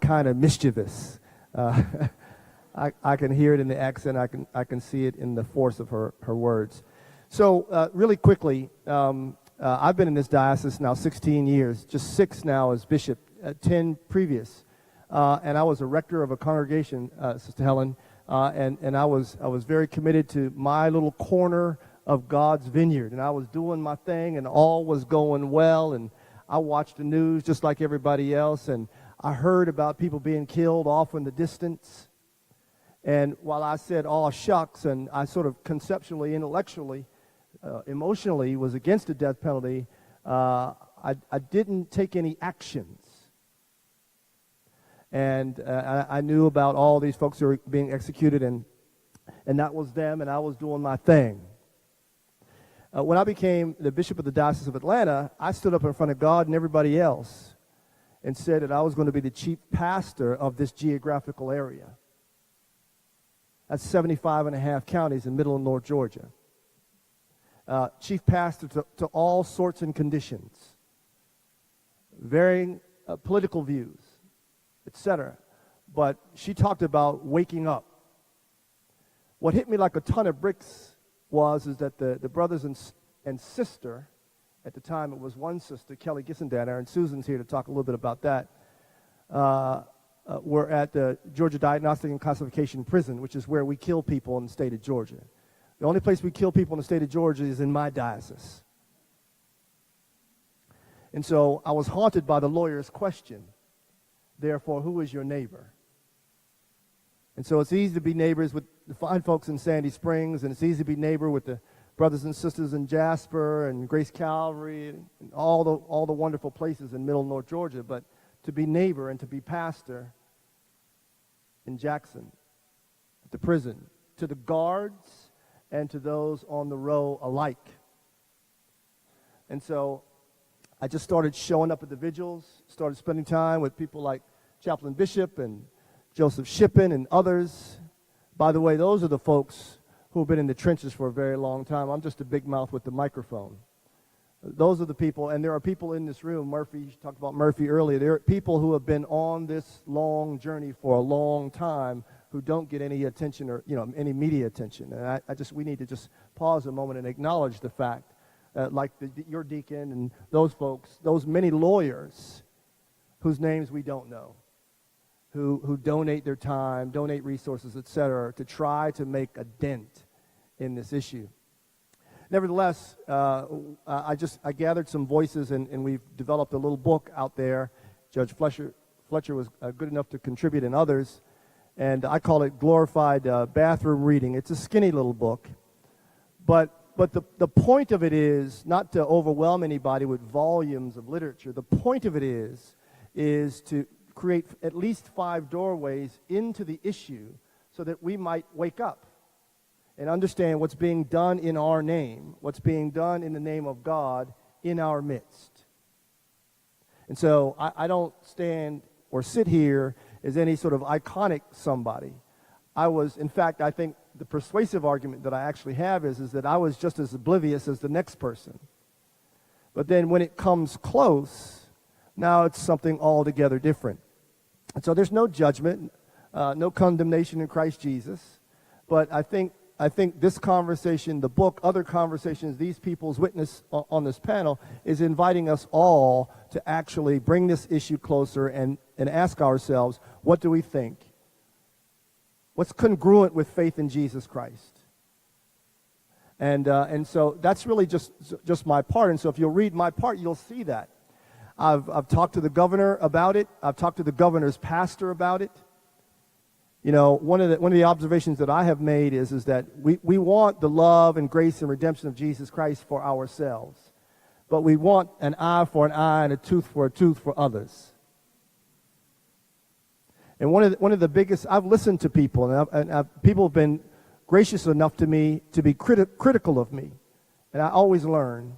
kind of mischievous. I can hear it in the accent. I can see it in the force of her words. So really quickly, I've been in this diocese now 16 years, just 6 now as bishop, 10 previous, and I was a rector of a congregation, Sister Helen, and I was very committed to my little corner of God's vineyard, and I was doing my thing, and all was going well, and I watched the news just like everybody else, and I heard about people being killed off in the distance. And while I said, "Oh, shucks," and I sort of conceptually, intellectually, emotionally was against the death penalty, I didn't take any actions. And I knew about all these folks who were being executed, and that was them, and I was doing my thing. When I became the bishop of the Diocese of Atlanta, I stood up in front of God and everybody else and said that I was going to be the chief pastor of this geographical area. That's 75 and a half counties in Middle and North Georgia. Chief pastor to all sorts and conditions, varying political views, etc. But she talked about waking up. What hit me like a ton of bricks is that the brothers and sister, at the time it was one sister, Kelly Gissendaner, and Susan's here to talk a little bit about that, were at the Georgia Diagnostic and Classification Prison, which is where we kill people in the state of Georgia. The only place we kill people in the state of Georgia is in my diocese. And so I was haunted by the lawyer's question, therefore, who is your neighbor? And so it's easy to be neighbors with the fine folks in Sandy Springs, and it's easy to be neighbor with the brothers and sisters in Jasper and Grace Calvary and all the wonderful places in Middle and North Georgia, but to be neighbor and to be pastor in Jackson, at the prison, to the guards and to those on the row alike. And so I just started showing up at the vigils, started spending time with people like Chaplain Bishop and Joseph Shippen and others. By the way, those are the folks who have been in the trenches for a very long time. I'm just a big mouth with the microphone. Those are the people, and there are people in this room. Murphy, you talked about Murphy earlier. There are people who have been on this long journey for a long time who don't get any attention or any media attention. And we need to just pause a moment and acknowledge the fact, like your deacon and those folks, those many lawyers whose names we don't know, who donate their time, donate resources, etc., to try to make a dent in this issue. Nevertheless, I gathered some voices, and we've developed a little book out there. Judge Fletcher was good enough to contribute, and others, and I call it Glorified Bathroom Reading. It's a skinny little book, but the point of it is not to overwhelm anybody with volumes of literature. The point of it is to create at least 5 doorways into the issue so that we might wake up and understand what's being done in our name, what's being done in the name of God in our midst. And so I don't stand or sit here as any sort of iconic somebody. In fact, I think the persuasive argument that I actually have is that I was just as oblivious as the next person. But then when it comes close, now it's something altogether different. And so there's no judgment, no condemnation in Christ Jesus. But I think this conversation, the book, other conversations, these people's witness on this panel is inviting us all to actually bring this issue closer and ask ourselves, what do we think? What's congruent with faith in Jesus Christ? And so that's really just my part. And so if you'll read my part, you'll see that. I've talked to the governor about it. I've talked to the governor's pastor about it. You know, one of the observations that I have made is that we want the love and grace and redemption of Jesus Christ for ourselves, but we want an eye for an eye and a tooth for others. And one of the biggest, I've listened to people, and people have been gracious enough to me to be critical of me, and I always learn.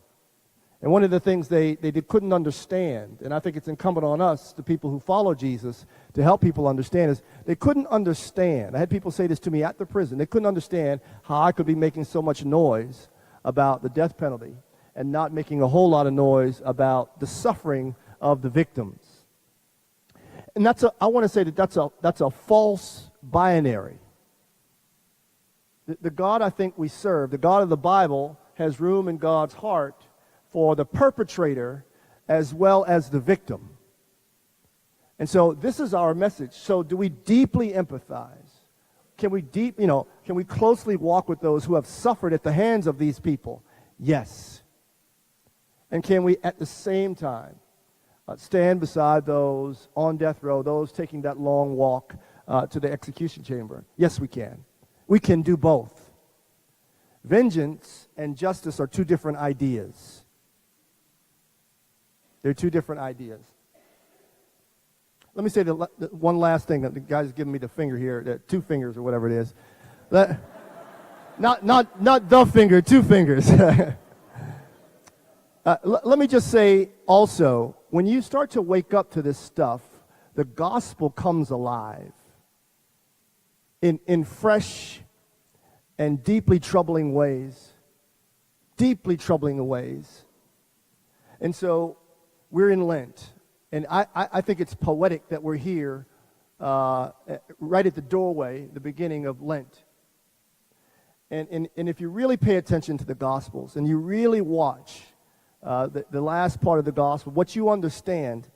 And one of the things they couldn't understand, and I think it's incumbent on us, the people who follow Jesus, to help people understand, is they couldn't understand. I had people say this to me at the prison. They couldn't understand how I could be making so much noise about the death penalty and not making a whole lot of noise about the suffering of the victims. And I want to say that's a false binary. The God I think we serve, the God of the Bible, has room in God's heart for the perpetrator as well as the victim. And so this is our message. So do we deeply empathize? Can we closely walk with those who have suffered at the hands of these people? Yes. And can we at the same time stand beside those on death row, those taking that long walk to the execution chamber? Yes, we can. We can do both. Vengeance and justice are two different ideas. They're two different ideas. Let me say the one last thing. The guy's giving me the finger here, 2 fingers or whatever it is. Not the finger, 2 fingers. Let me just say also, when you start to wake up to this stuff, the gospel comes alive in fresh and deeply troubling ways. Deeply troubling ways. And so we're in Lent, and I think it's poetic that we're here right at the doorway, the beginning of Lent. And if you really pay attention to the Gospels and you really watch the last part of the Gospel, what you understand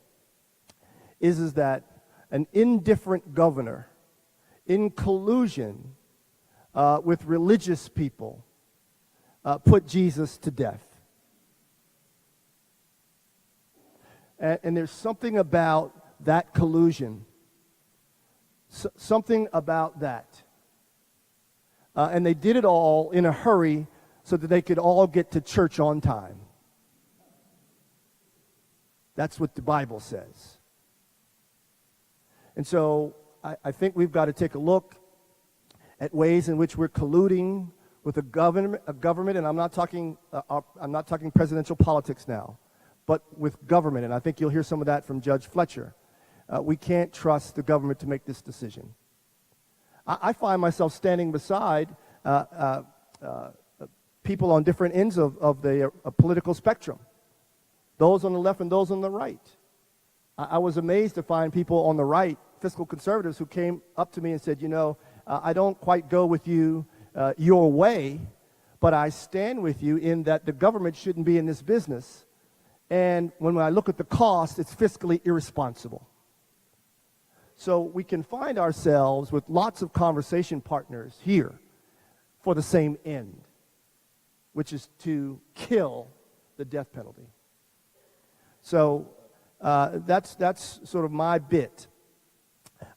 is that an indifferent governor in collusion with religious people put Jesus to death. And there's something about that collusion, something about that. And they did it all in a hurry so that they could all get to church on time. That's what the Bible says. And so I think we've got to take a look at ways in which we're colluding with a government, and I'm not talking presidential politics now, but with government. And I think you'll hear some of that from Judge Fletcher. We can't trust the government to make this decision. I find myself standing beside people on different ends of the political spectrum, those on the left and those on the right. I was amazed to find people on the right, fiscal conservatives, who came up to me and said, I don't quite go with you your way, but I stand with you in that the government shouldn't be in this business. And when I look at the cost, it's fiscally irresponsible. So we can find ourselves with lots of conversation partners here for the same end, which is to kill the death penalty. So that's sort of my bit.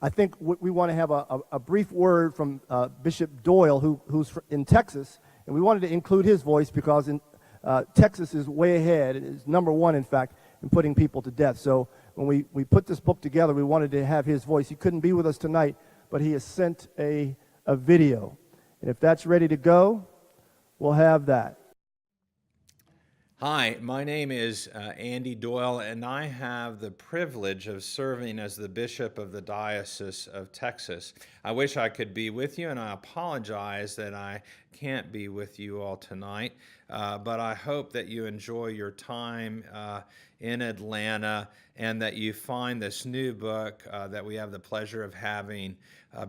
I think we want to have a brief word from Bishop Doyle, who's in Texas, and we wanted to include his voice because Texas is way ahead. It is number one, in fact, in putting people to death. So when we put this book together, we wanted to have his voice. He couldn't be with us tonight, but he has sent a video. And if that's ready to go, we'll have that. Hi, my name is Andy Doyle, and I have the privilege of serving as the Bishop of the Diocese of Texas. I wish I could be with you, and I apologize that I can't be with you all tonight, but I hope that you enjoy your time in Atlanta and that you find this new book that we have the pleasure of having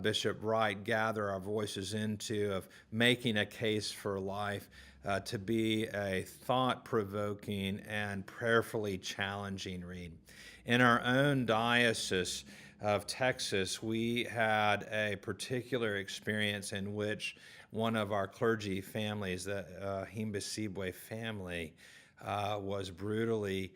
Bishop Wright gather our voices into, of Making a Case for Life, to be a thought-provoking and prayerfully challenging read. In our own diocese of Texas, we had a particular experience in which one of our clergy families, the Himbasibwe family, was brutally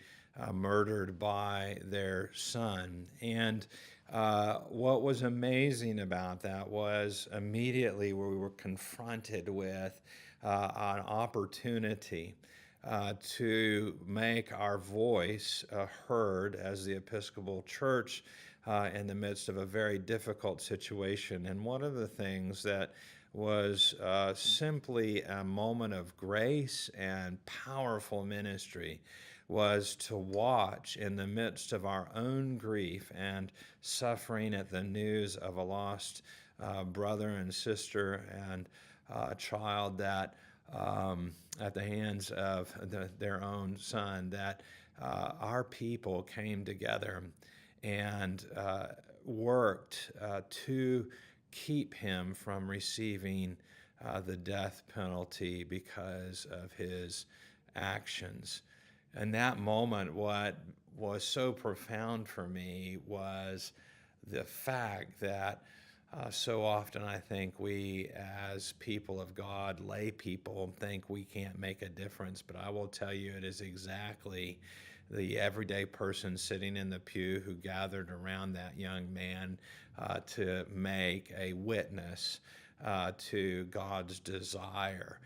murdered by their son. And what was amazing about that was immediately we were confronted with an opportunity to make our voice heard as the Episcopal Church in the midst of a very difficult situation. And one of the things that was simply a moment of grace and powerful ministry was to watch in the midst of our own grief and suffering at the news of a lost brother and sister and a child that at the hands of their own son, that our people came together and worked to keep him from receiving the death penalty because of his actions. And that moment, what was so profound for me was the fact that so often I think we as people of God, lay people, think we can't make a difference. But I will tell you, it is exactly the everyday person sitting in the pew who gathered around that young man to make a witness to God's desire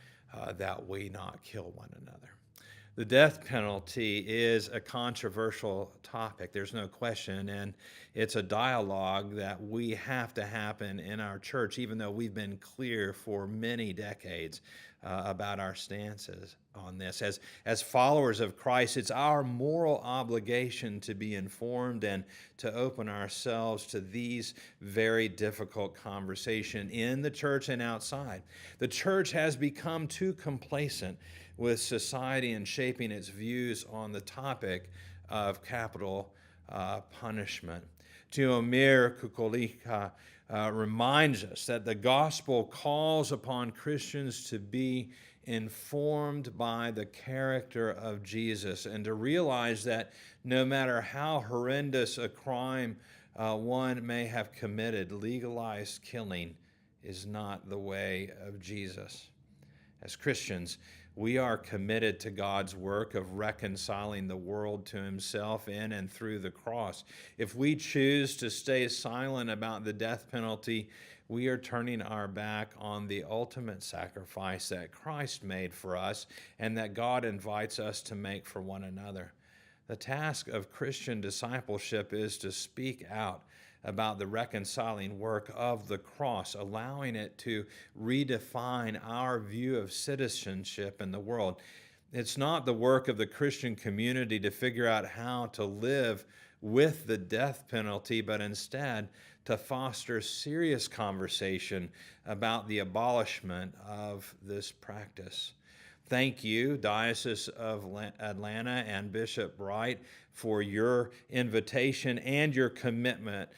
that we not kill one another. The death penalty is a controversial topic, there's no question, and it's a dialogue that we have to happen in our church, even though we've been clear for many decades about our stances on this. As followers of Christ, it's our moral obligation to be informed and to open ourselves to these very difficult conversations in the church and outside. The church has become too complacent with society and shaping its views on the topic of capital punishment. Tiomir Kukolika reminds us that the gospel calls upon Christians to be informed by the character of Jesus and to realize that no matter how horrendous a crime one may have committed, legalized killing is not the way of Jesus. As Christians, we are committed to God's work of reconciling the world to himself in and through the cross. If we choose to stay silent about the death penalty, we are turning our back on the ultimate sacrifice that Christ made for us and that God invites us to make for one another. The task of Christian discipleship is to speak out about the reconciling work of the cross, allowing it to redefine our view of citizenship in the world. It's not the work of the Christian community to figure out how to live with the death penalty, but instead to foster serious conversation about the abolishment of this practice. Thank you, Diocese of Atlanta and Bishop Wright, for your invitation and your commitment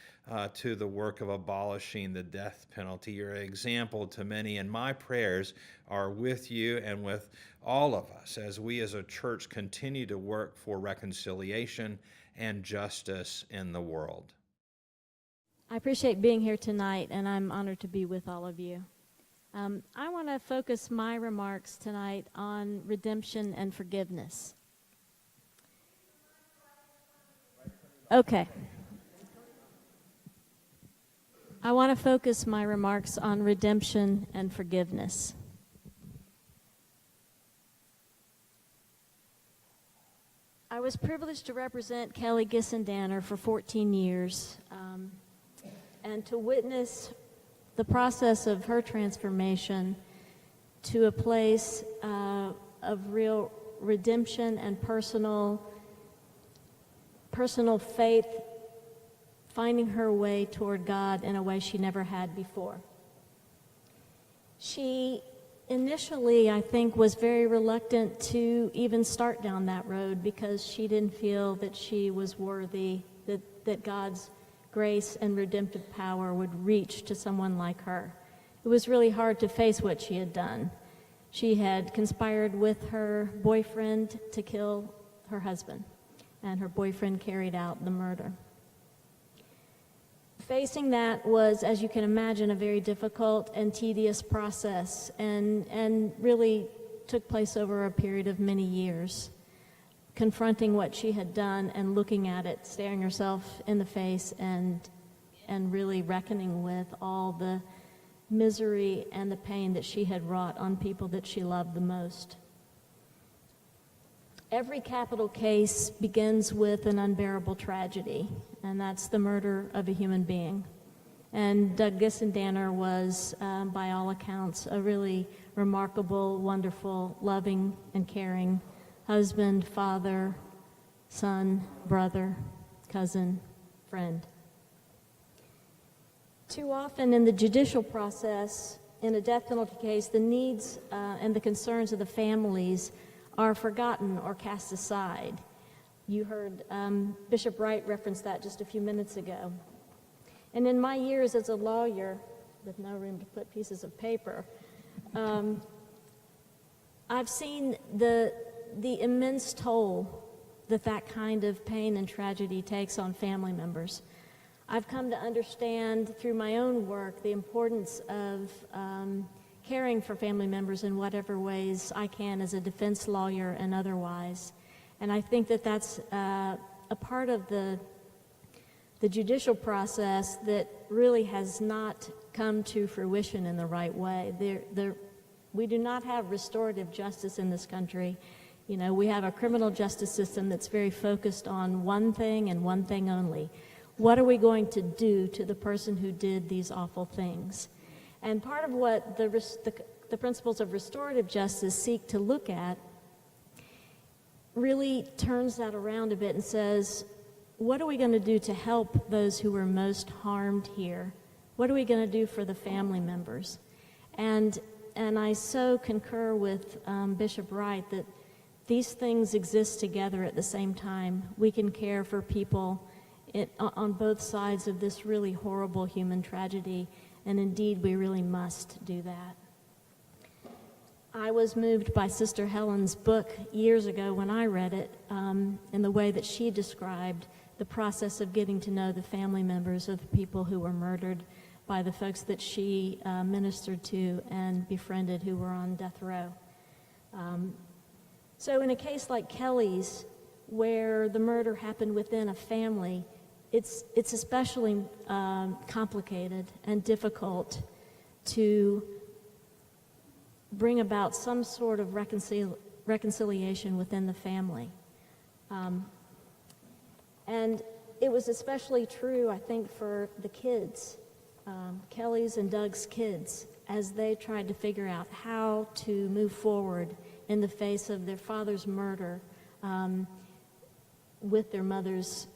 to the work of abolishing the death penalty. You're an example to many, and my prayers are with you and with all of us as we as a church continue to work for reconciliation and justice in the world. I appreciate being here tonight, and I'm honored to be with all of you. I want to focus my remarks tonight on redemption and forgiveness. Okay. I want to focus my remarks on redemption and forgiveness. I was privileged to represent Kelly Gissendanner for 14 years and to witness the process of her transformation to a place of real redemption and personal faith, finding her way toward God in a way she never had before. She initially, I think, was very reluctant to even start down that road because she didn't feel that she was worthy, that God's grace and redemptive power would reach to someone like her. It was really hard to face what she had done. She had conspired with her boyfriend to kill her husband, and her boyfriend carried out the murder. Facing that was, as you can imagine, a very difficult and tedious process, and really took place over a period of many years, confronting what she had done and looking at it, staring herself in the face and and really reckoning with all the misery and the pain that she had wrought on people that she loved the most. Every capital case begins with an unbearable tragedy, and that's the murder of a human being. And Doug Gissendanner was, by all accounts, a really remarkable, wonderful, loving, and caring husband, father, son, brother, cousin, friend. Too often in the judicial process, in a death penalty case, the needs and the concerns of the families are forgotten or cast aside. You heard Bishop Wright reference that just a few minutes ago. And in my years as a lawyer, with no room to put pieces of paper, I've seen the immense toll that kind of pain and tragedy takes on family members. I've come to understand through my own work the importance of caring for family members in whatever ways I can as a defense lawyer and otherwise. And I think that that's a part of the judicial process that really has not come to fruition in the right way. We do not have restorative justice in this country. You know, we have a criminal justice system that's very focused on one thing and one thing only. What are we going to do to the person who did these awful things? And part of what the principles of restorative justice seek to look at really turns that around a bit and says, what are we going to do to help those who were most harmed here? What are we going to do for the family members? And I so concur with Bishop Wright that these things exist together at the same time. We can care for people on both sides of this really horrible human tragedy, and indeed we really must do that. I was moved by Sister Helen's book years ago when I read it, in the way that she described the process of getting to know the family members of the people who were murdered by the folks that she ministered to and befriended who were on death row. So in a case like Kelly's, where the murder happened within a family, it's especially complicated and difficult to bring about some sort of reconciliation within the family. And it was especially true, I think, for the kids, Kelly's and Doug's kids, as they tried to figure out how to move forward in the face of their father's murder, with their mother's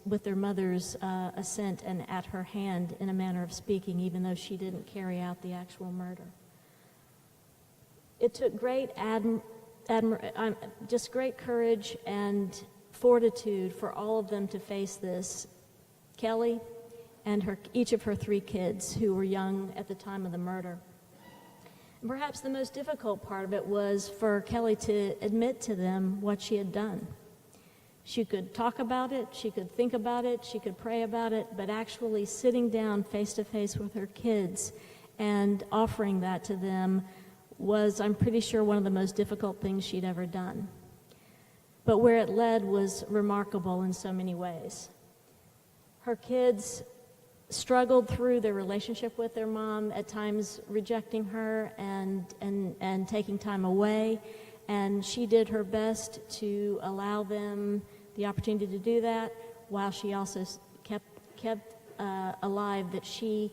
assent and at her hand, in a manner of speaking, even though she didn't carry out the actual murder. It took great just great courage and fortitude for all of them to face this. Kelly and each of her 3 kids who were young at the time of the murder. And perhaps the most difficult part of it was for Kelly to admit to them what she had done. She could talk about it, she could think about it, she could pray about it, but actually sitting down face to face with her kids and offering that to them was, I'm pretty sure, one of the most difficult things she'd ever done. But where it led was remarkable in so many ways. Her kids struggled through their relationship with their mom, at times rejecting her and taking time away, and she did her best to allow them the opportunity to do that, while she also kept alive that she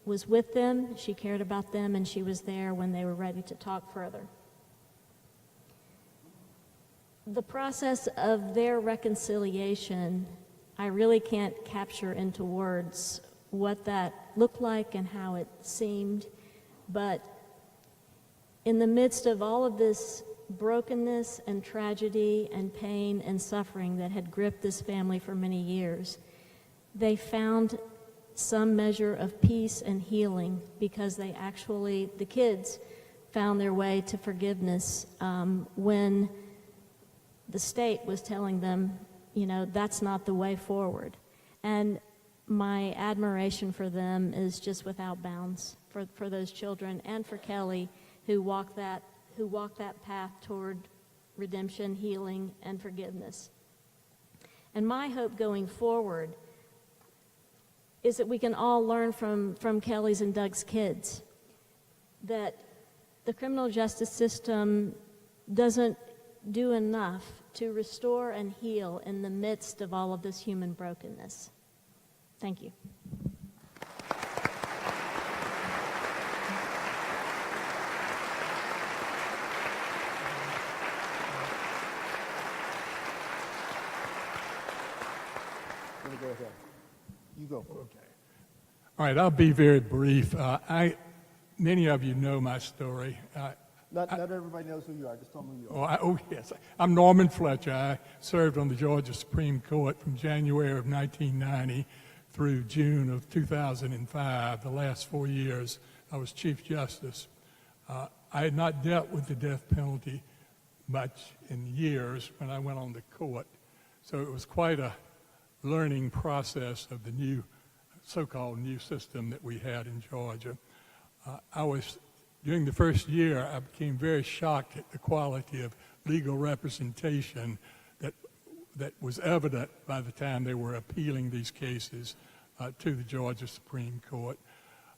was with them, she cared about them, and she was there when they were ready to talk further. The process of their reconciliation, I really can't capture into words what that looked like and how it seemed, but in the midst of all of this brokenness and tragedy and pain and suffering that had gripped this family for many years, they found some measure of peace and healing because the kids found their way to forgiveness when the state was telling them, that's not the way forward. And my admiration for them is just without bounds, for those children and for Kelly, who walked that path toward redemption, healing, and forgiveness. And my hope going forward is that we can all learn from Kelly's and Doug's kids, that the criminal justice system doesn't do enough to restore and heal in the midst of all of this human brokenness. Thank you. Let me go ahead. You go. Okay. All right, I'll be very brief. Many of you know my story. Not everybody knows who you are. Just tell me who you are. Yes. I'm Norman Fletcher. I served on the Georgia Supreme Court from January of 1990 through June of 2005. The last 4 years, I was Chief Justice. I had not dealt with the death penalty much in years when I went on the court, so it was quite a learning process of the new, so-called new system that we had in Georgia. During the first year, I became very shocked at the quality of legal representation that was evident by the time they were appealing these cases to the Georgia Supreme Court.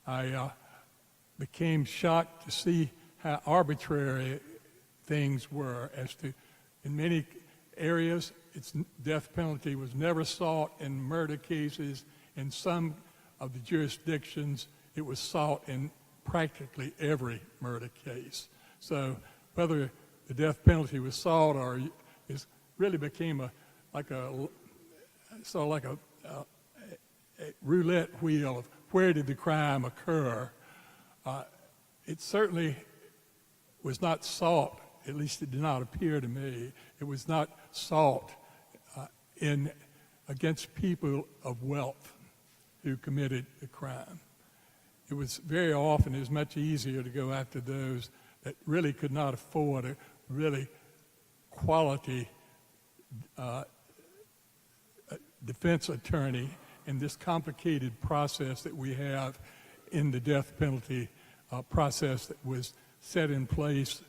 I became shocked to see how arbitrary things were as to, in many areas, death penalty was never sought in murder cases. In some of the jurisdictions, it was sought in practically every murder case. So whether the death penalty was sought or it really became a roulette wheel of where did the crime occur. It certainly was not sought, at least it did not appear to me, it was not sought against people of wealth who committed the crime. It was very often, it was much easier to go after those that really could not afford a really quality defense attorney in this complicated process that we have in the death penalty process that was set in place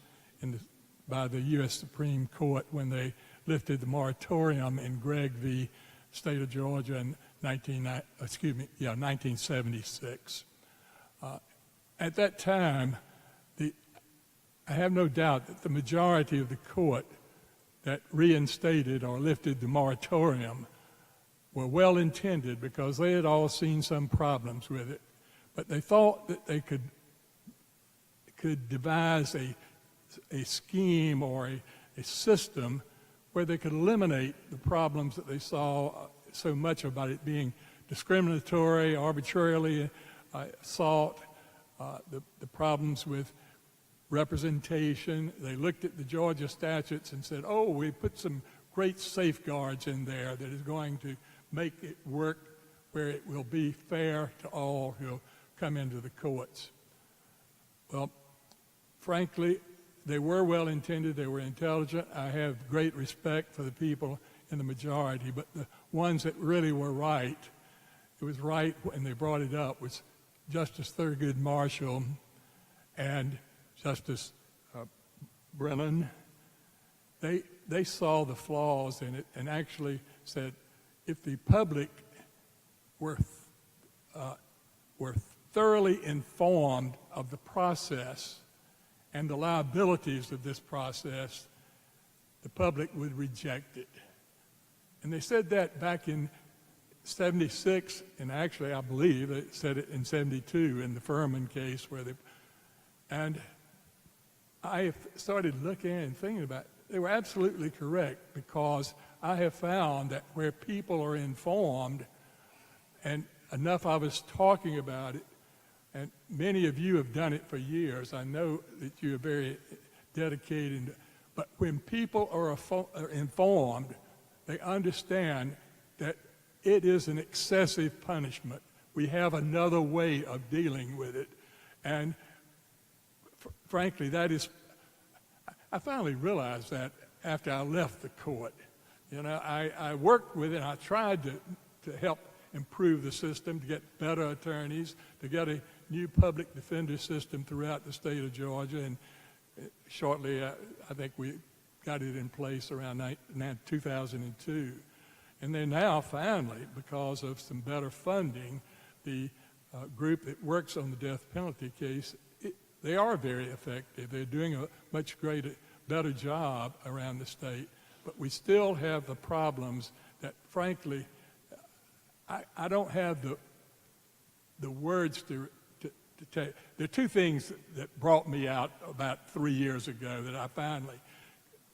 by the U.S. Supreme Court when they lifted the moratorium in Gregg v. State of Georgia in 1976. At that time, I have no doubt that the majority of the court that reinstated or lifted the moratorium were well intended because they had all seen some problems with it, but they thought that they could devise a scheme or a system where they could eliminate the problems that they saw so much about it being discriminatory, arbitrarily sought, the problems with representation. They looked at the Georgia statutes and said, oh, we put some great safeguards in there that is going to make it work where it will be fair to all who come into the courts. Well, frankly, they were well intended, they were intelligent. I have great respect for the people in the majority, but the ones that really were right, it was right when they brought it up, was Justice Thurgood Marshall and Justice Brennan. They saw the flaws in it and actually said, if the public were thoroughly informed of the process and the liabilities of this process, the public would reject it. And they said that back in 76, and actually I believe they said it in 72 in the Furman case and I started looking and thinking about it. They were absolutely correct, because I have found that where people are informed and enough of us talking about it, and many of you have done it for years. I know that you are very dedicated. But when people are informed, they understand that it is an excessive punishment. We have another way of dealing with it. And frankly, I finally realized that after I left the court. You know, I worked with it. I tried to help improve the system, to get better attorneys, to get a new public defender system throughout the state of Georgia, and shortly, I think we got it in place around 2002. And then now, finally, because of some better funding, the group that works on the death penalty case, they are very effective. They're doing a much better job around the state. But we still have the problems that, frankly, I don't have the words to tell you. There are two things that brought me out about 3 years ago that I finally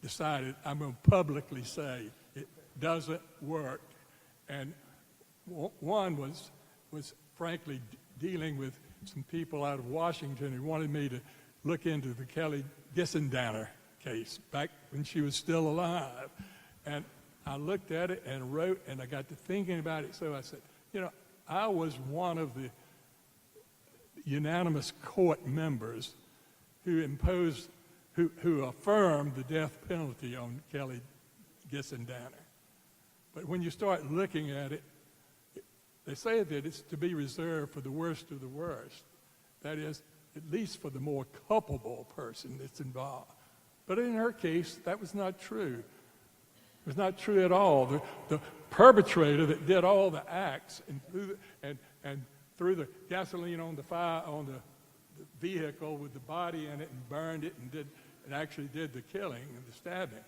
decided I'm going to publicly say it doesn't work. And one was frankly dealing with some people out of Washington who wanted me to look into the Kelly Gissendanner case back when she was still alive. And I looked at it and wrote, and I got to thinking about it. So I said, I was one of the unanimous court members who affirmed the death penalty on Kelly Gissendanner. But when you start looking at it, they say that it's to be reserved for the worst of the worst. That is, at least for the more culpable person that's involved. But in her case, that was not true. It was not true at all. The perpetrator that did all the acts and threw the gasoline on the fire on the vehicle with the body in it and burned it and actually did the killing and the stabbing,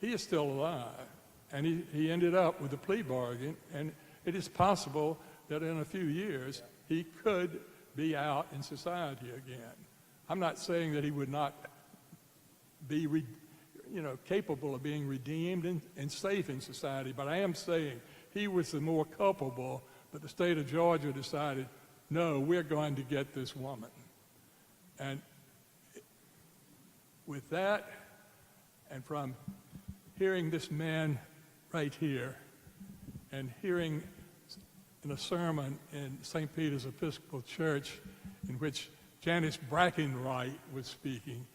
he is still alive. And he ended up with a plea bargain, and it is possible that in a few years he could be out in society again. I'm not saying that he would not be capable of being redeemed and safe in society, but I am saying he was the more culpable, but the state of Georgia decided, no, we're going to get this woman. And with that, and from hearing this man right here, and hearing in a sermon in St. Peter's Episcopal Church in which Janice Brackenwright was speaking,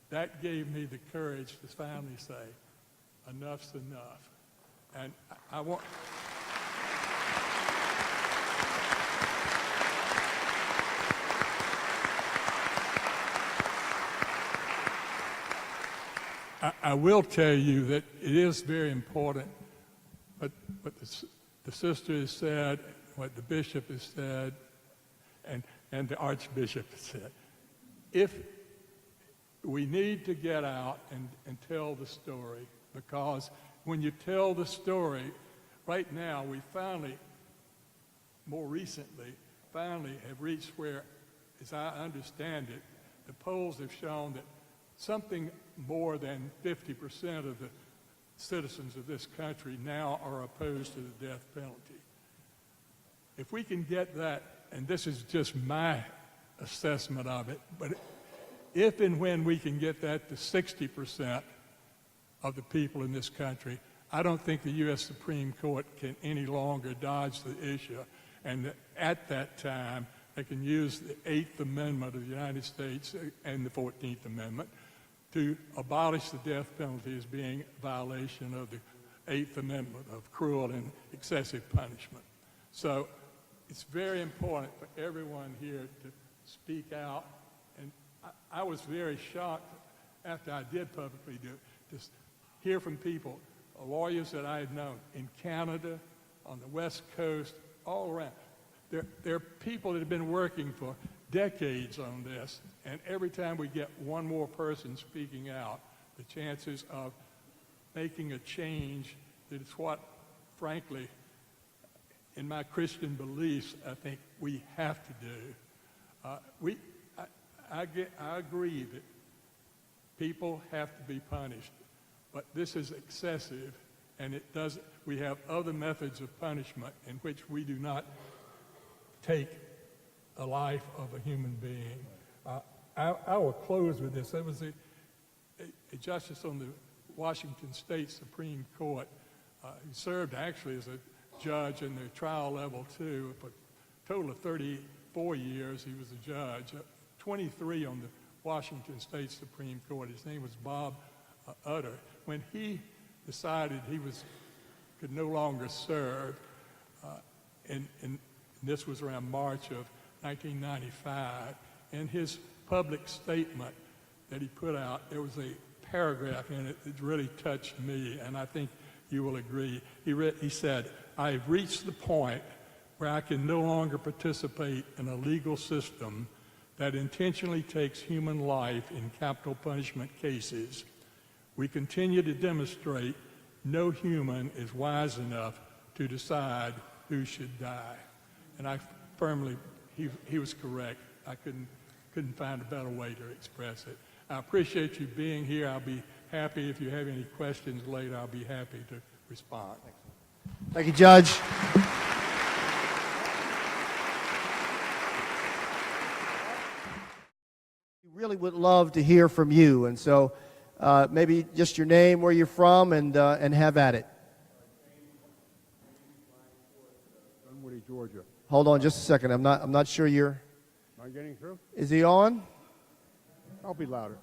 that gave me the courage to finally say, enough's enough. And I want... I will tell you that it is very important what the sister has said, what the bishop has said, and the archbishop has said. If we need to get out and tell the story, because when you tell the story, right now we more recently, have reached where, as I understand it, the polls have shown that something more than 50% of the citizens of this country now are opposed to the death penalty. If we can get that, and this is just my assessment of it, but if and when we can get that to 60% of the people in this country, I don't think the U.S. Supreme Court can any longer dodge the issue. And at that time, they can use the 8th Amendment of the United States and the 14th Amendment to abolish the death penalty as being a violation of the 8th Amendment of cruel and excessive punishment. So it's very important for everyone here to speak out. And I was very shocked after I did publicly do it, to hear from people, lawyers that I had known in Canada, on the West Coast, all around. There are people that have been working for decades on this, and every time we get one more person speaking out, the chances of making a change, that is what, frankly, in my Christian beliefs, I think we have to do. I agree that people have to be punished, but this is excessive, and it doesn't. We have other methods of punishment in which we do not take a life of a human being. I will close with this. There was a justice on the Washington State Supreme Court. He served actually as a judge in the trial level too. For a total of 34 years he was a judge, 23 on the Washington State Supreme Court. His name was Bob Utter. When he decided he could no longer serve, and this was around March of 1995, in his public statement that he put out, there was a paragraph in it that really touched me, and I think you will agree. He said, "I've reached the point where I can no longer participate in a legal system that intentionally takes human life in capital punishment cases, we continue to demonstrate no human is wise enough to decide who should die. And I firmly, he was correct. I couldn't find a better way to express it. I appreciate you being here. I'll be happy if you have any questions later. I'll be happy to respond. Thank you, Judge. We really would love to hear from you, and so maybe just your name, where you're from, and have at it. Dunwoody, Georgia. Hold on just a second. I'm not sure you're. Am I getting through? Is he on? I'll be louder.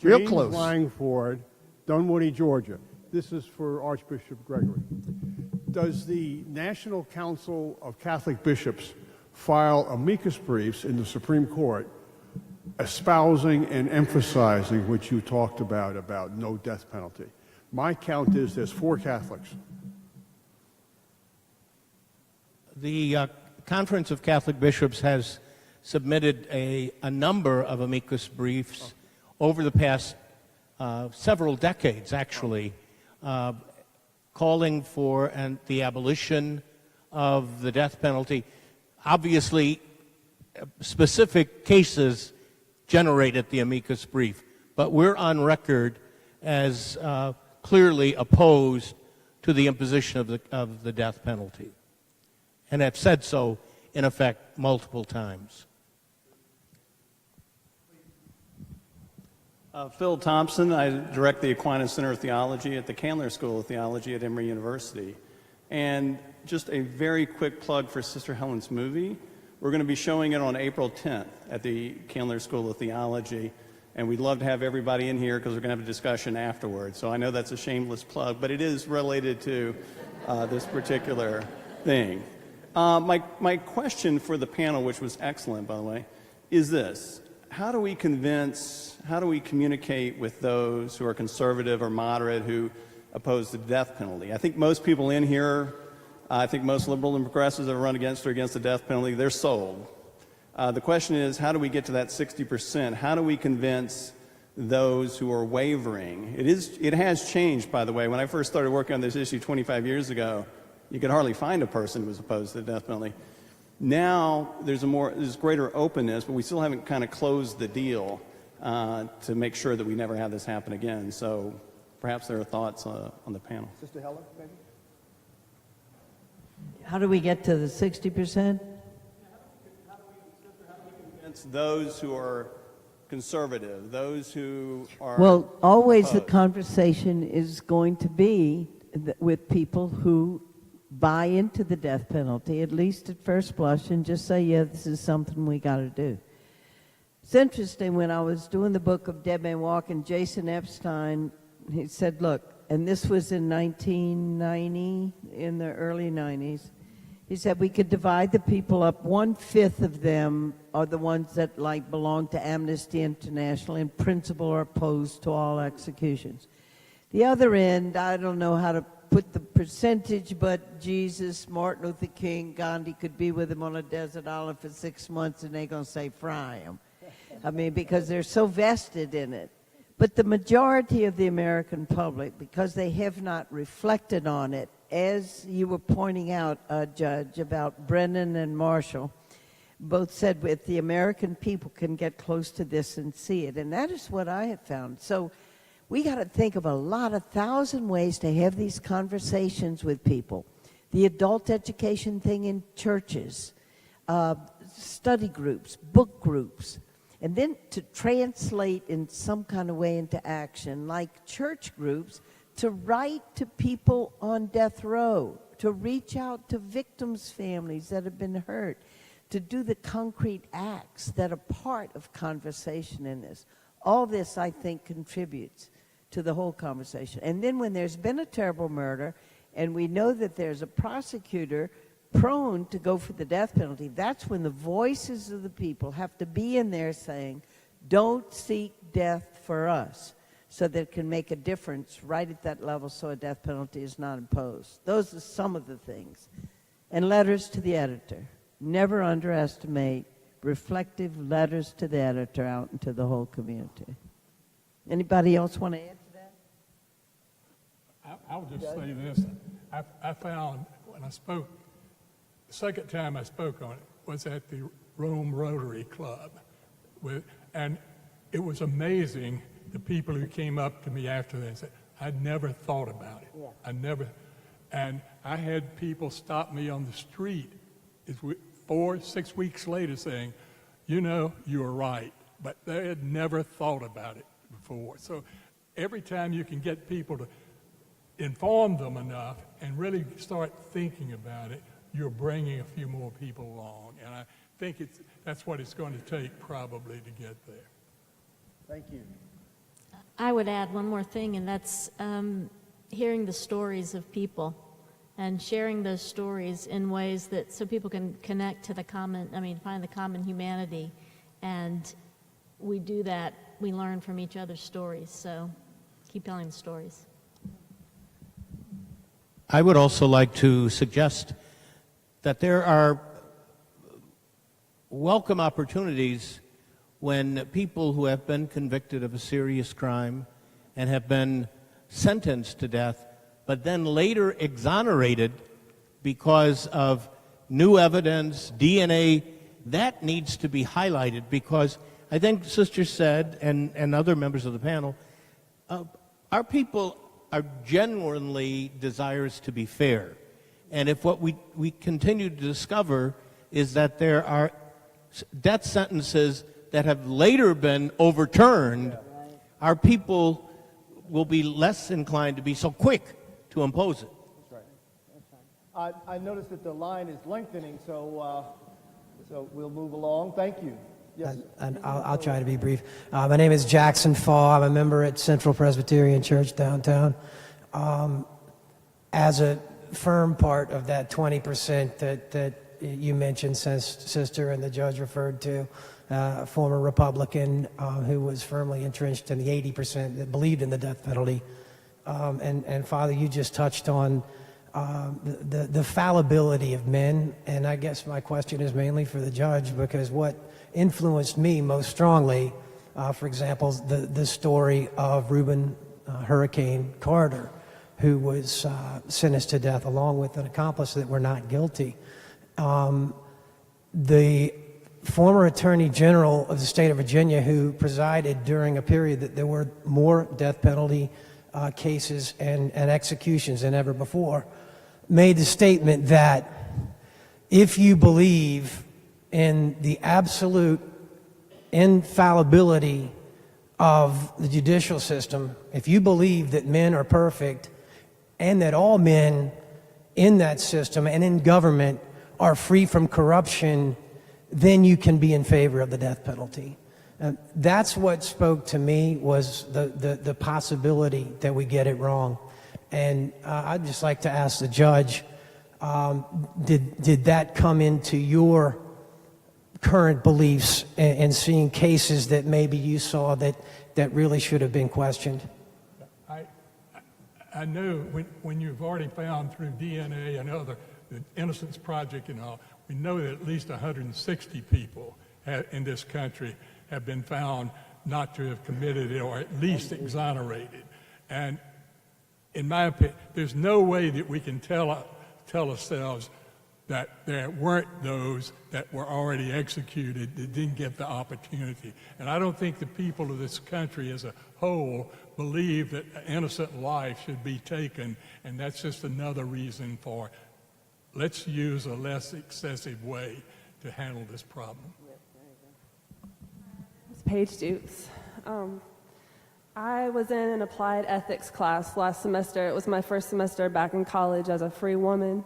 Real James close. Langford, Dunwoody, Georgia. This is for Archbishop Gregory. Does the National Council of Catholic Bishops file amicus briefs in the Supreme Court espousing and emphasizing what you talked about no death penalty? My count is there's 4 Catholics. The Conference of Catholic Bishops has submitted a number of amicus briefs over the past several decades, actually, calling for the abolition of the death penalty. Obviously, specific cases generated the amicus brief, but we're on record as clearly opposed to the imposition of the death penalty, and have said so, in effect, multiple times. Phil Thompson. I direct the Aquinas Center of Theology at the Candler School of Theology at Emory University. And just a very quick plug for Sister Helen's movie. We're going to be showing it on April 10th at the Candler School of Theology. And we'd love to have everybody in here because we're going to have a discussion afterwards. So I know that's a shameless plug, but it is related to this particular thing. My question for the panel, which was excellent, by the way, is this. How do we communicate with those who are conservative or moderate who oppose the death penalty? I think most people in here, I think most liberal and progressives that have run against or against the death penalty, they're sold. The question is, how do we get to that 60%? How do we convince those who are wavering? It has changed, by the way. When I first started working on this issue 25 years ago, you could hardly find a person who was opposed to the death penalty. Now there's greater openness, but we still haven't kind of closed the deal to make sure that we never have this happen again. So perhaps there are thoughts on the panel. Sister Helen, maybe? How do we get to the 60%? Convince those who are conservative, those who are... Well, always the opposed. conversation is going to be with people who buy into the death penalty, at least at first blush, and just say, yeah, this is something we got to do. It's interesting, when I was doing the book of Dead Man Walking, Jason Epstein, he said, look, and this was in 1990, in the early 90s, he said we could divide the people up. 1/5 of them are the ones that belong to Amnesty International, in principle are opposed to all executions. The other end, I don't know how to put the percentage, but Jesus, Martin Luther King, Gandhi could be with him on a desert island for 6 months and they're going to say, fry him. I mean, because they're so vested in it. But the majority of the American public, because they have not reflected on it, as you were pointing out, Judge, about Brennan and Marshall, both said if the American people can get close to this and see it. And that is what I have found. So we got to think of a lot, 1,000 ways to have these conversations with people. The adult education thing in churches, study groups, book groups, and then to translate in some kind of way into action, like church groups, to write to people on death row, to reach out to victims' families that have been hurt, to do the concrete acts that are part of conversation in this. All this, I think, contributes to the whole conversation. And then when there's been a terrible murder, and we know that there's a prosecutor prone to go for the death penalty, that's when the voices of the people have to be in there saying, don't seek death for us, so that it can make a difference right at that level so a death penalty is not imposed. Those are some of the things. And letters to the editor. Never underestimate reflective letters to the editor out into the whole community. Anybody else want to add to that? I'll just say this. I found when I spoke, the second time I spoke on it was at the Rome Rotary Club. And it was amazing the people who came up to me after that and said, I'd never thought about it. Yeah. And I had people stop me on the street 4-6 weeks later saying, you know, you were right, but they had never thought about it before. So every time you can get people to inform them enough and really start thinking about it, you're bringing a few more people along. And I think that's what it's going to take probably to get there. Thank you. I would add one more thing, and that's hearing the stories of people and sharing those stories in ways that so people can connect to find the common humanity. And we do that, we learn from each other's stories. So keep telling the stories. I would also like to suggest that there are welcome opportunities when people who have been convicted of a serious crime and have been sentenced to death, but then later exonerated because of new evidence, DNA, that needs to be highlighted, because I think Sister said, and other members of the panel, our people are genuinely desirous to be fair. And if what we continue to discover is that there are death sentences that have later been overturned, our people will be less inclined to be so quick to impose it. That's right. I noticed that the line is lengthening, so we'll move along. Thank you. Yes. And I'll try to be brief. My name is Jackson Fall. I'm a member at Central Presbyterian Church downtown. As a firm part of that 20% that you mentioned, Sister, and the judge referred to, a former Republican who was firmly entrenched in the 80% that believed in the death penalty. And Father, you just touched on the fallibility of men, and I guess my question is mainly for the judge, because what influenced me most strongly, for example, the story of Reuben Hurricane Carter, who was sentenced to death along with an accomplice that were not guilty. The former Attorney General of the state of Virginia, who presided during a period that there were more death penalty cases and executions than ever before, made the statement that if you believe in the absolute infallibility of the judicial system, if you believe that men are perfect and that all men in that system and in government are free from corruption, then you can be in favor of the death penalty. That's what spoke to me, was the possibility that we get it wrong. And I'd just like to ask the judge, did that come into your current beliefs and seeing cases that maybe you saw that really should have been questioned? I know when you've already found through DNA and other, the Innocence Project and all, we know that at least 160 people in this country have been found not to have committed it, or at least exonerated. And in my opinion, there's no way that we can tell ourselves that there weren't those that were already executed that didn't get the opportunity. And I don't think the people of this country as a whole believe that an innocent life should be taken, and that's just another reason for let's use a less excessive way to handle this problem. It's Paige Dukes. I was in an applied ethics class last semester. It was my first semester back in college as a free woman,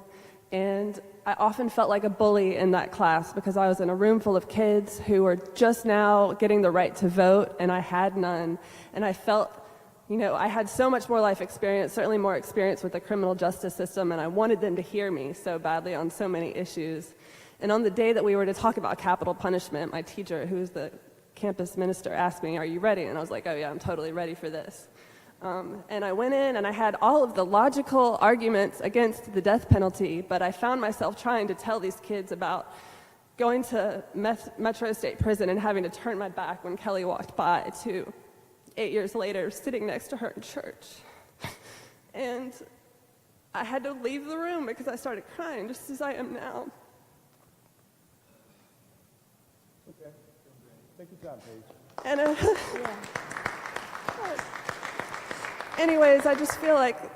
and I often felt like a bully in that class because I was in a room full of kids who were just now getting the right to vote, and I had none. And I felt, I had so much more life experience, certainly more experience with the criminal justice system, and I wanted them to hear me so badly on so many issues. And on the day that we were to talk about capital punishment, my teacher, who's the campus minister, asked me, "Are you ready?" And I was like, "Oh yeah, I'm totally ready for this." And I went in and I had all of the logical arguments against the death penalty, but I found myself trying to tell these kids about going to Metro State Prison and having to turn my back when Kelly walked by, to 8 years later sitting next to her in church. And I had to leave the room because I started crying, just as I am now. Okay. Take your time, Paige. And anyways, I just feel like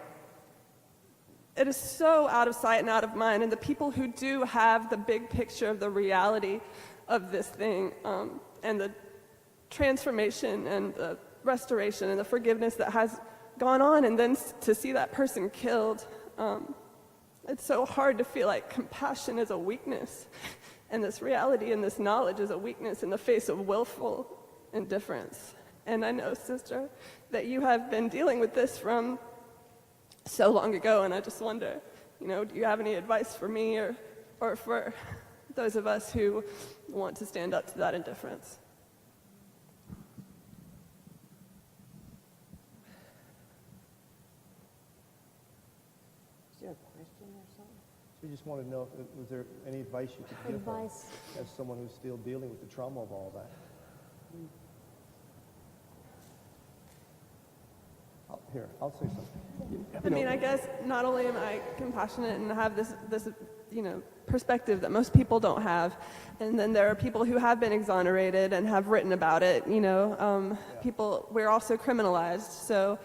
it is so out of sight and out of mind. And the people who do have the big picture of the reality of this thing, and the transformation and the restoration and the forgiveness that has gone on, and then to see that person killed, it's so hard to feel like compassion is a weakness, and this reality and this knowledge is a weakness in the face of willful indifference. And I know, sister, that you have been dealing with this from so long ago, and I just wonder, do you have any advice for me or for those of us who want to stand up to that indifference? Is there a question or something? She just wanted to know, was there any advice you could give her as someone who's still dealing with the trauma of all that? I'll say something. I guess not only am I compassionate and have this perspective that most people don't have, and then there are people who have been exonerated and have written about it. People, we're also criminalized. So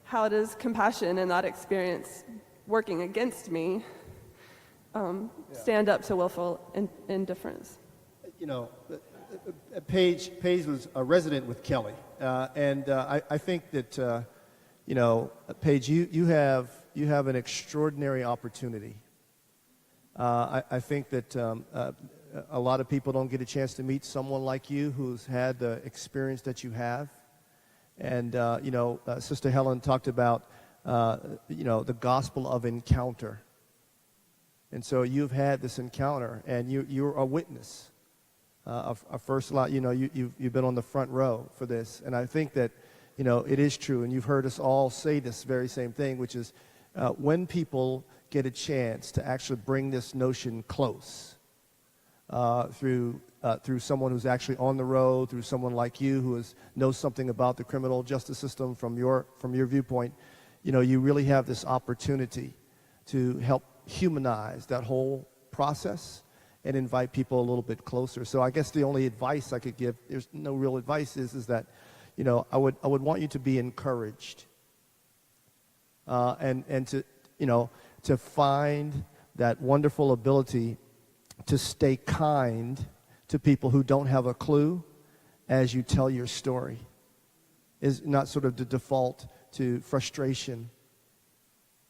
how does compassion and that experience working against me stand up to willful indifference? Paige was a resident with Kelly, and I think that Paige, you have an extraordinary opportunity. I think that a lot of people don't get a chance to meet someone like you who's had the experience that you have, and Sister Helen talked about the gospel of encounter, and so you've had this encounter, and you're a witness. A first lot, you've been on the front row for this, and I think that it is true, and you've heard us all say this very same thing, which is when people get a chance to actually bring this notion close through someone who's actually on the road, through someone like you who knows something about the criminal justice system from your viewpoint, you really have this opportunity to help humanize that whole process and invite people a little bit closer. So I guess the only advice I could give, there's no real advice, is that I would want you to be encouraged, and to find that wonderful ability to stay kind to people who don't have a clue as you tell your story, is not sort of the default to frustration,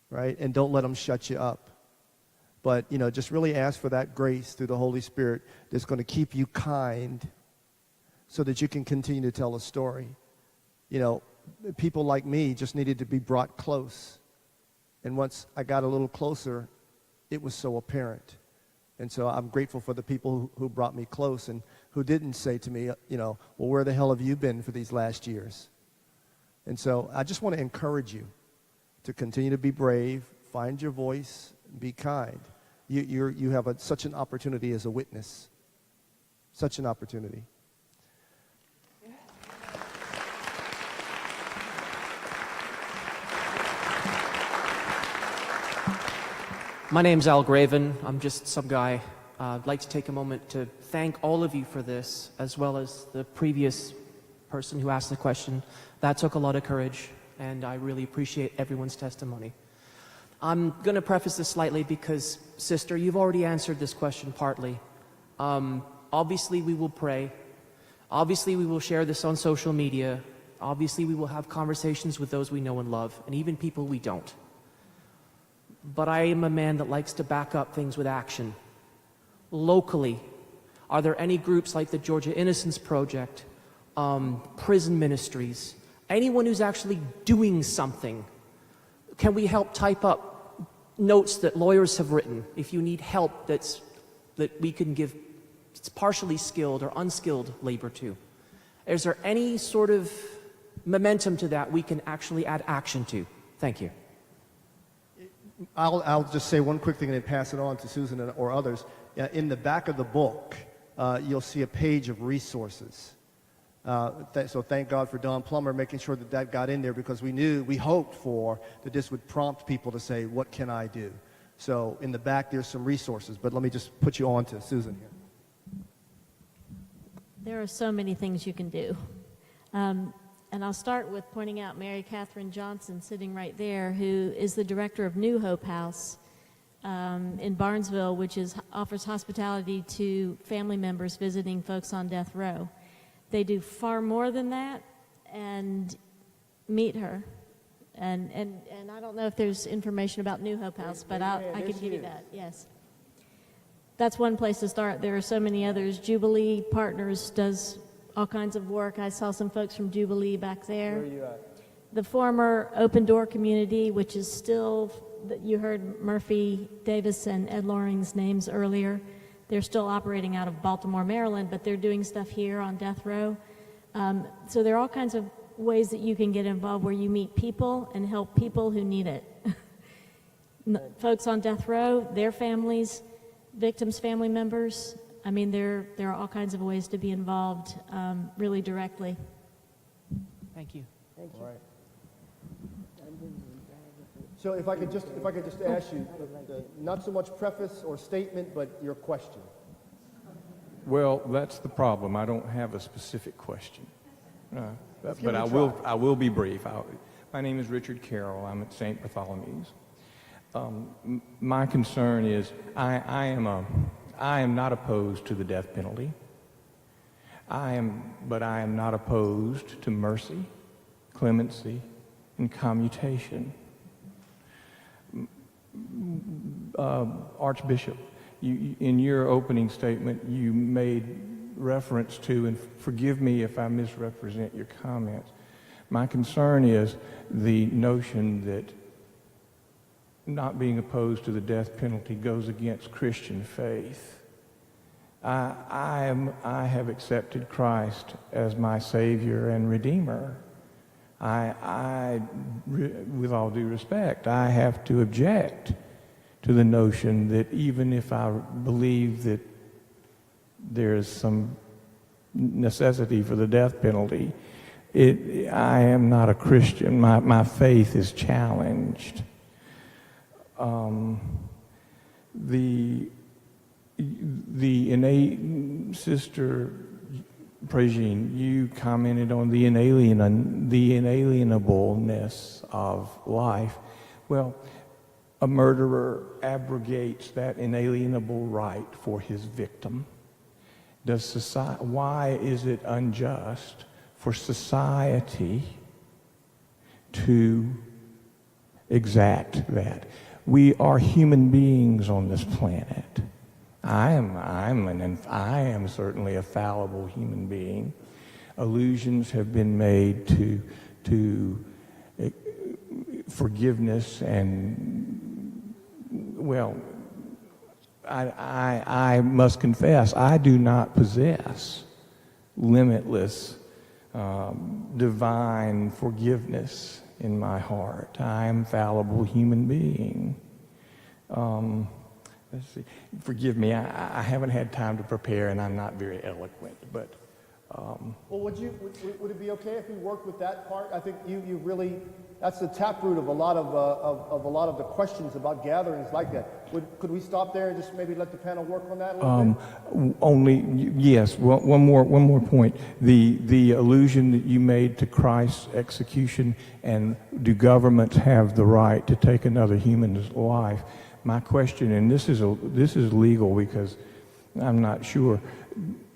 right? And don't let them shut you up. But, just really ask for that grace through the Holy Spirit that's going to keep you kind so that you can continue to tell a story. People like me just needed to be brought close. And once I got a little closer, it was so apparent. And so I'm grateful for the people who brought me close and who didn't say to me, well, where the hell have you been for these last years? And so I just want to encourage you to continue to be brave, find your voice, be kind. You have such an opportunity as a witness. Such an opportunity. My name's Al Graven. I'm just some guy. I'd like to take a moment to thank all of you for this, as well as the previous person who asked the question. That took a lot of courage, and I really appreciate everyone's testimony. I'm going to preface this slightly because, sister, you've already answered this question partly. Obviously, we will pray. Obviously, we will share this on social media. Obviously, we will have conversations with those we know and love, and even people we don't. But I am a man that likes to back up things with action. Locally, are there any groups like the Georgia Innocence Project, prison ministries, anyone who's actually doing something? Can we help type up notes that lawyers have written if you need help that we can give partially skilled or unskilled labor to? Is there any sort of momentum to that we can actually add action to. Thank you. I'll just say one quick thing and then pass it on to Susan or others. In the back of the book, you'll see a page of resources. So thank God for Don Plummer making sure that that got in there, because we hoped for that this would prompt people to say, what can I do? So in the back, there's some resources, but let me just put you on to Susan here. There are so many things you can do. And I'll start with pointing out Mary Catherine Johnson sitting right there, who is the director of New Hope House in Barnesville, which offers hospitality to family members visiting folks on death row. They do far more than that, and meet her. And I don't know if there's information about New Hope House, but I can give you that, yes. That's one place to start. There are so many others. Jubilee Partners does all kinds of work. I saw some folks from Jubilee back there. Where are you at? The former Open Door Community, which is still, you heard Murphy Davis and Ed Loring's names earlier. They're still operating out of Baltimore, Maryland, but they're doing stuff here on death row. So there are all kinds of ways that you can get involved where you meet people and help people who need it. Folks on death row, their families, victims' family members. I mean, there are all kinds of ways to be involved really directly. Thank you. Thank you. All right. So if I could just ask you, not so much preface or statement, but your question. Well, that's the problem. I don't have a specific question, but I will be brief. My name is Richard Carroll. I'm at St. Bartholomew's. My concern is I am not opposed to the death penalty. But I am not opposed to mercy, clemency, and commutation. Archbishop, in your opening statement, you made reference to, and forgive me if I misrepresent your comments, my concern is the notion that not being opposed to the death penalty goes against Christian faith. I have accepted Christ as my Savior and Redeemer. With all due respect, I have to object to the notion that even if I believe that there is some necessity for the death penalty, I am not a Christian. My faith is challenged. The innate Sister Pragine, you commented on the inalienableness of life. Well, a murderer abrogates that inalienable right for his victim. Why is it unjust for society to exact that? We are human beings on this planet. I am certainly a fallible human being. Allusions have been made to forgiveness and, well, I must confess, I do not possess limitless divine forgiveness in my heart. I am a fallible human being. Let's see. Forgive me, I haven't had time to prepare, and I'm not very eloquent, but... Well, would it be okay if we worked with that part? I think you really, that's the taproot of a lot of the questions about gatherings like that. Could we stop there and just maybe let the panel work on that a little bit? Yes. One more point. The allusion that you made to Christ's execution, and do governments have the right to take another human's life? My question, and this is legal because I'm not sure.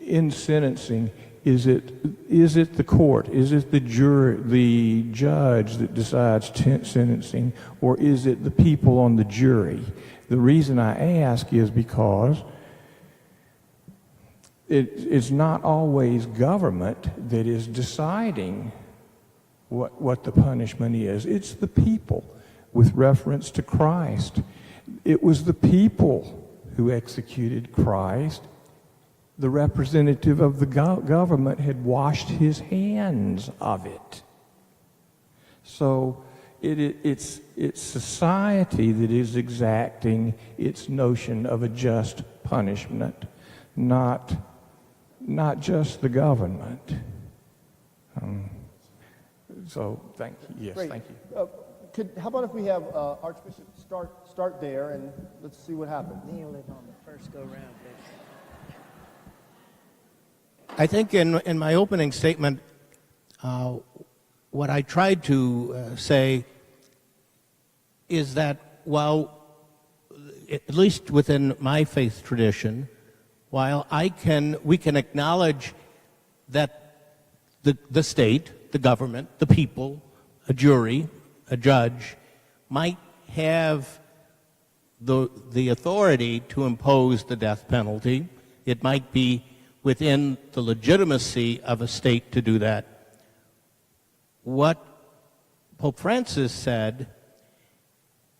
In sentencing, is it the court, is it the judge that decides sentencing, or is it the people on the jury? The reason I ask is because it's not always government that is deciding what the punishment is. It's the people. With reference to Christ, it was the people who executed Christ. The representative of the government had washed his hands of it. So it's society that is exacting its notion of a just punishment, not just the government. So thank you. Yes, Great. thank you. How about if we have Archbishop start there, and let's see what happens. Nail it on the first go round. I think in my opening statement, what I tried to say is that while, at least within my faith tradition, while we can acknowledge that the state, the government, the people, a jury, a judge, might have the authority to impose the death penalty. It might be within the legitimacy of a state to do that. What Pope Francis said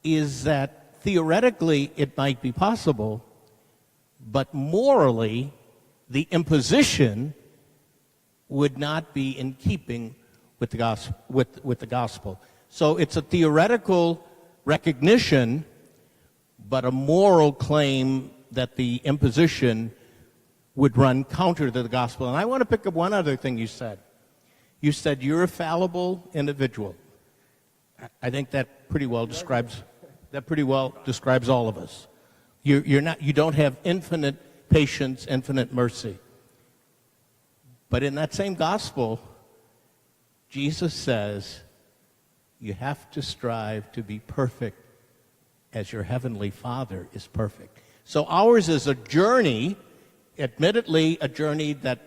is that theoretically it might be possible, but morally the imposition would not be in keeping with the gospel. So it's a theoretical recognition, but a moral claim that the imposition would run counter to the gospel. And I want to pick up one other thing you said. You said you're a fallible individual. I think that pretty well describes all of us. You don't have infinite patience, infinite mercy. But in that same gospel, Jesus says, you have to strive to be perfect as your heavenly Father is perfect. So ours is a journey, admittedly a journey that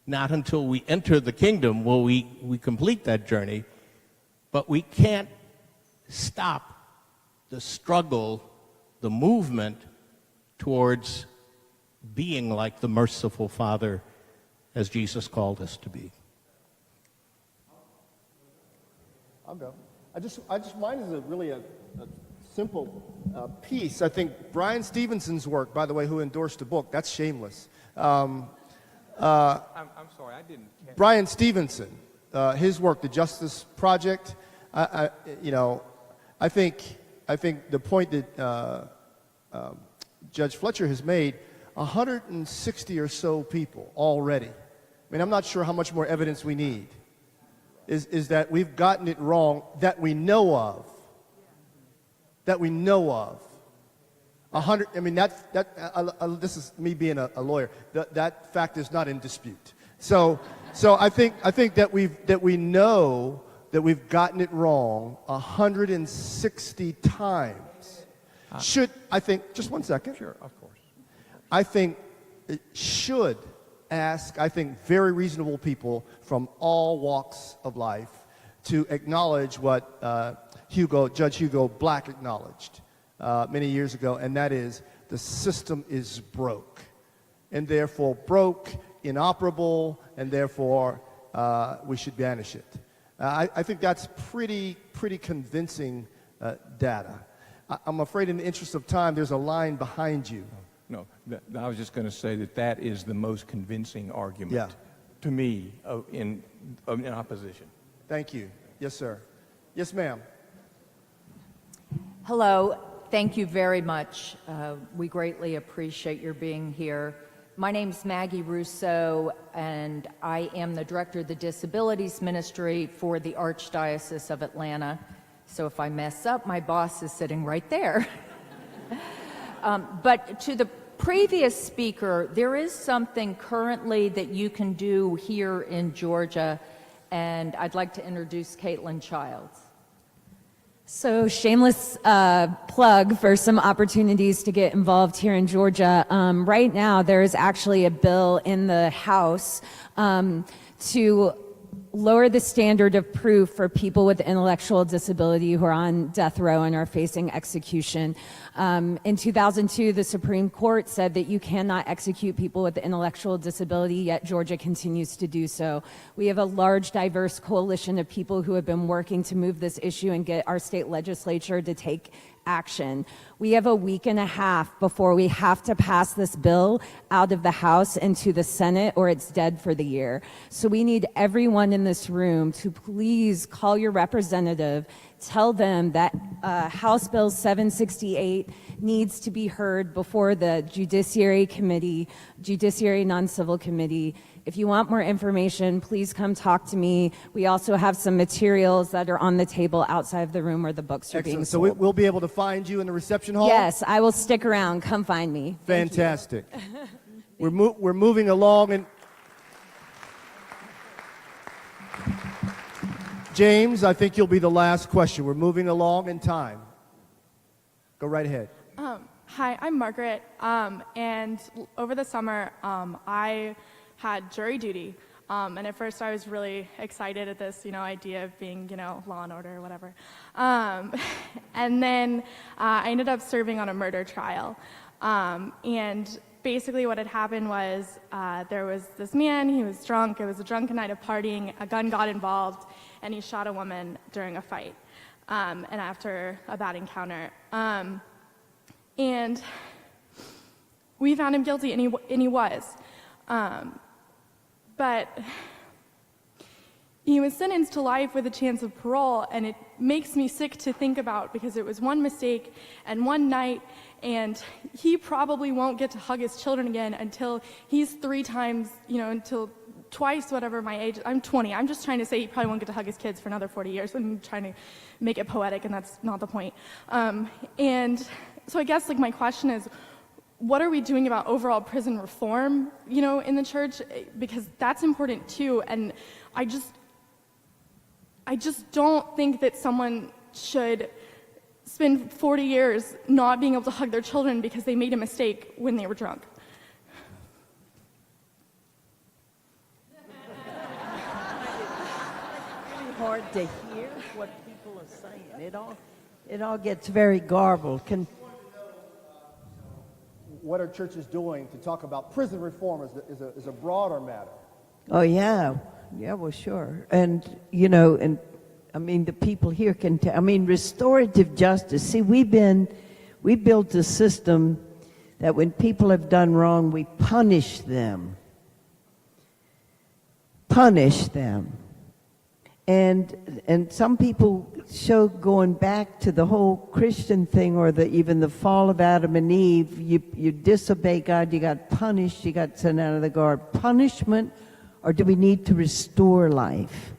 not until we enter the kingdom will we complete that journey, but we can't stop the struggle, the movement towards being like the merciful Father as Jesus called us to be. I'll go. Mine is really a simple piece. I think Brian Stevenson's work, by the way, who endorsed the book, that's shameless. I'm sorry, I didn't catch. Brian Stevenson, his work, The Justice Project. I think the point that Judge Fletcher has made, 160 or so people already. I mean, I'm not sure how much more evidence we need. Is that we've gotten it wrong that we know of. That we know of. 100. I mean, this is me being a lawyer. That fact is not in dispute. So I think that we know that we've gotten it wrong 160 times. I think just one second. Sure, of course. I think it should ask, very reasonable people from all walks of life to acknowledge what Judge Hugo Black acknowledged many years ago, and that is the system is broke, and therefore broke, inoperable, and therefore we should banish it. I think that's pretty convincing data. I'm afraid in the interest of time, there's a line behind you. No, I was just going to say that is the most convincing argument to me in opposition. Thank you. Yes, sir. Yes, ma'am. Hello. Thank you very much. We greatly appreciate your being here. My name's Maggie Rousseau, and I am the director of the Disabilities Ministry for the Archdiocese of Atlanta. So if I mess up, my boss is sitting right there. But to the previous speaker, there is something currently that you can do here in Georgia, and I'd like to introduce Caitlin Childs. So shameless plug for some opportunities to get involved here in Georgia. Right now, there is actually a bill in the House to lower the standard of proof for people with intellectual disability who are on death row and are facing execution. In 2002, the Supreme Court said that you cannot execute people with intellectual disability, yet Georgia continues to do so. We have a large, diverse coalition of people who have been working to move this issue and get our state legislature to take action. We have a week and a half before we have to pass this bill out of the House into the Senate, or it's dead for the year. So we need everyone in in this room to please call your representative, tell them that House Bill 768 needs to be heard before the Judiciary Non-Civil Committee. If you want more information, please come talk to me. We also have some materials that are on the table outside of the room where the books are being Excellent. sold. So we'll be able to find you in the reception hall? Yes, I will stick around. Come find me. Thank you. Fantastic. We're moving along, and James, I think you'll be the last question. We're moving along in time. Go right ahead. Hi, I'm Margaret, and over the summer, I had jury duty, and at first I was really excited at this, idea of being, law and order or whatever, and then I ended up serving on a murder trial, and basically what had happened was there was this man, he was drunk, it was a drunken night of partying, a gun got involved, and he shot a woman during a fight, and after a bad encounter. And we found him guilty, and he was. But he was sentenced to life with a chance of parole, and it makes me sick to think about because it was one mistake and one night, and he probably won't get to hug his children again until he's 3 times, until twice whatever my age. I'm 20. I'm just trying to say he probably won't get to hug his kids for another 40 years. I'm trying to make it poetic, and that's not the point. And so I guess my question is, what are we doing about overall prison reform, in the church? Because that's important too. And I just don't think that someone should spend 40 years not being able to hug their children because they made a mistake when they were drunk. It's really hard to hear what people are saying. It all gets very garbled. What are churches doing to talk about prison reform is a broader matter? Oh, yeah. Yeah, well, sure. And, the people here can tell. Restorative justice. See, we built a system that when people have done wrong, we punish them. And some people show going back to the whole Christian thing or even the fall of Adam and Eve, you disobey God, you got punished, you got sent out of the garden. Punishment, or do we need to restore life?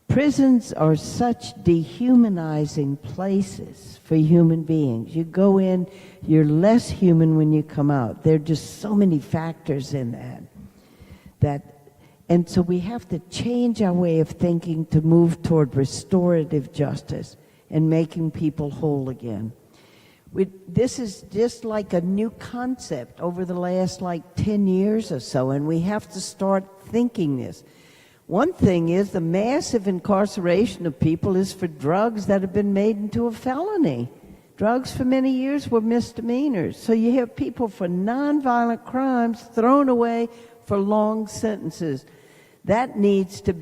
Prisons are such dehumanizing places for human beings. You go in, you're less human when you come out. There are just so many factors in that. And so we have to change our way of thinking to move toward restorative justice and making people whole again. This is just like a new concept over the last 10 years or so, and we have to start thinking this. One thing is the massive incarceration of people is for drugs that have been made into a felony. Drugs for many years were misdemeanors. So you have people for nonviolent crimes thrown away for long sentences. That needs to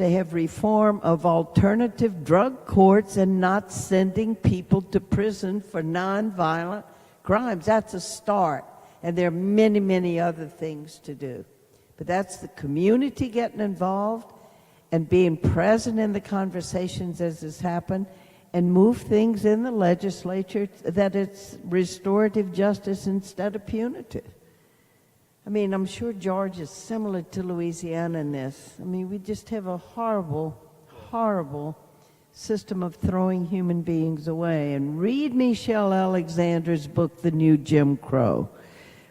have reform of alternative drug courts and not sending people to prison for nonviolent crimes. That's a start. And there are many, many other things to do. But that's the community getting involved and being present in the conversations as this happened, and move things in the legislature that it's restorative justice instead of punitive. I'm sure Georgia is similar to Louisiana in this. We just have a horrible, horrible system of throwing human beings away. And read Michelle Alexander's book, The New Jim Crow.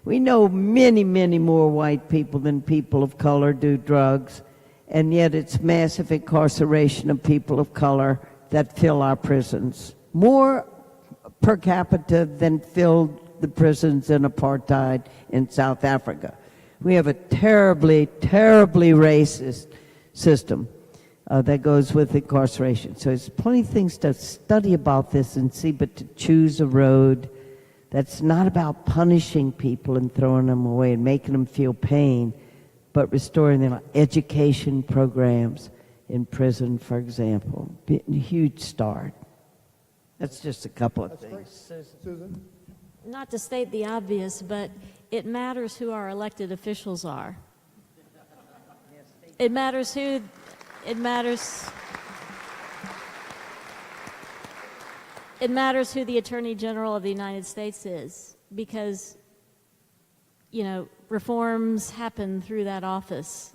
We know many, many more white people than people of color do drugs, and yet it's massive incarceration of people of color that fill our prisons. More per capita than filled the prisons in apartheid in South Africa. We have a terribly, terribly racist system that goes with incarceration. So there's plenty of things to study about this and see, but to choose a road that's not about punishing people and throwing them away and making them feel pain, but restoring them. Education programs in prison, for example. A huge start. That's just a couple of things. Susan? Not to state the obvious, but it matters who our elected officials are. it matters who, it matters. It matters who the Attorney General of the United States is, because, you know, reforms happen through that office.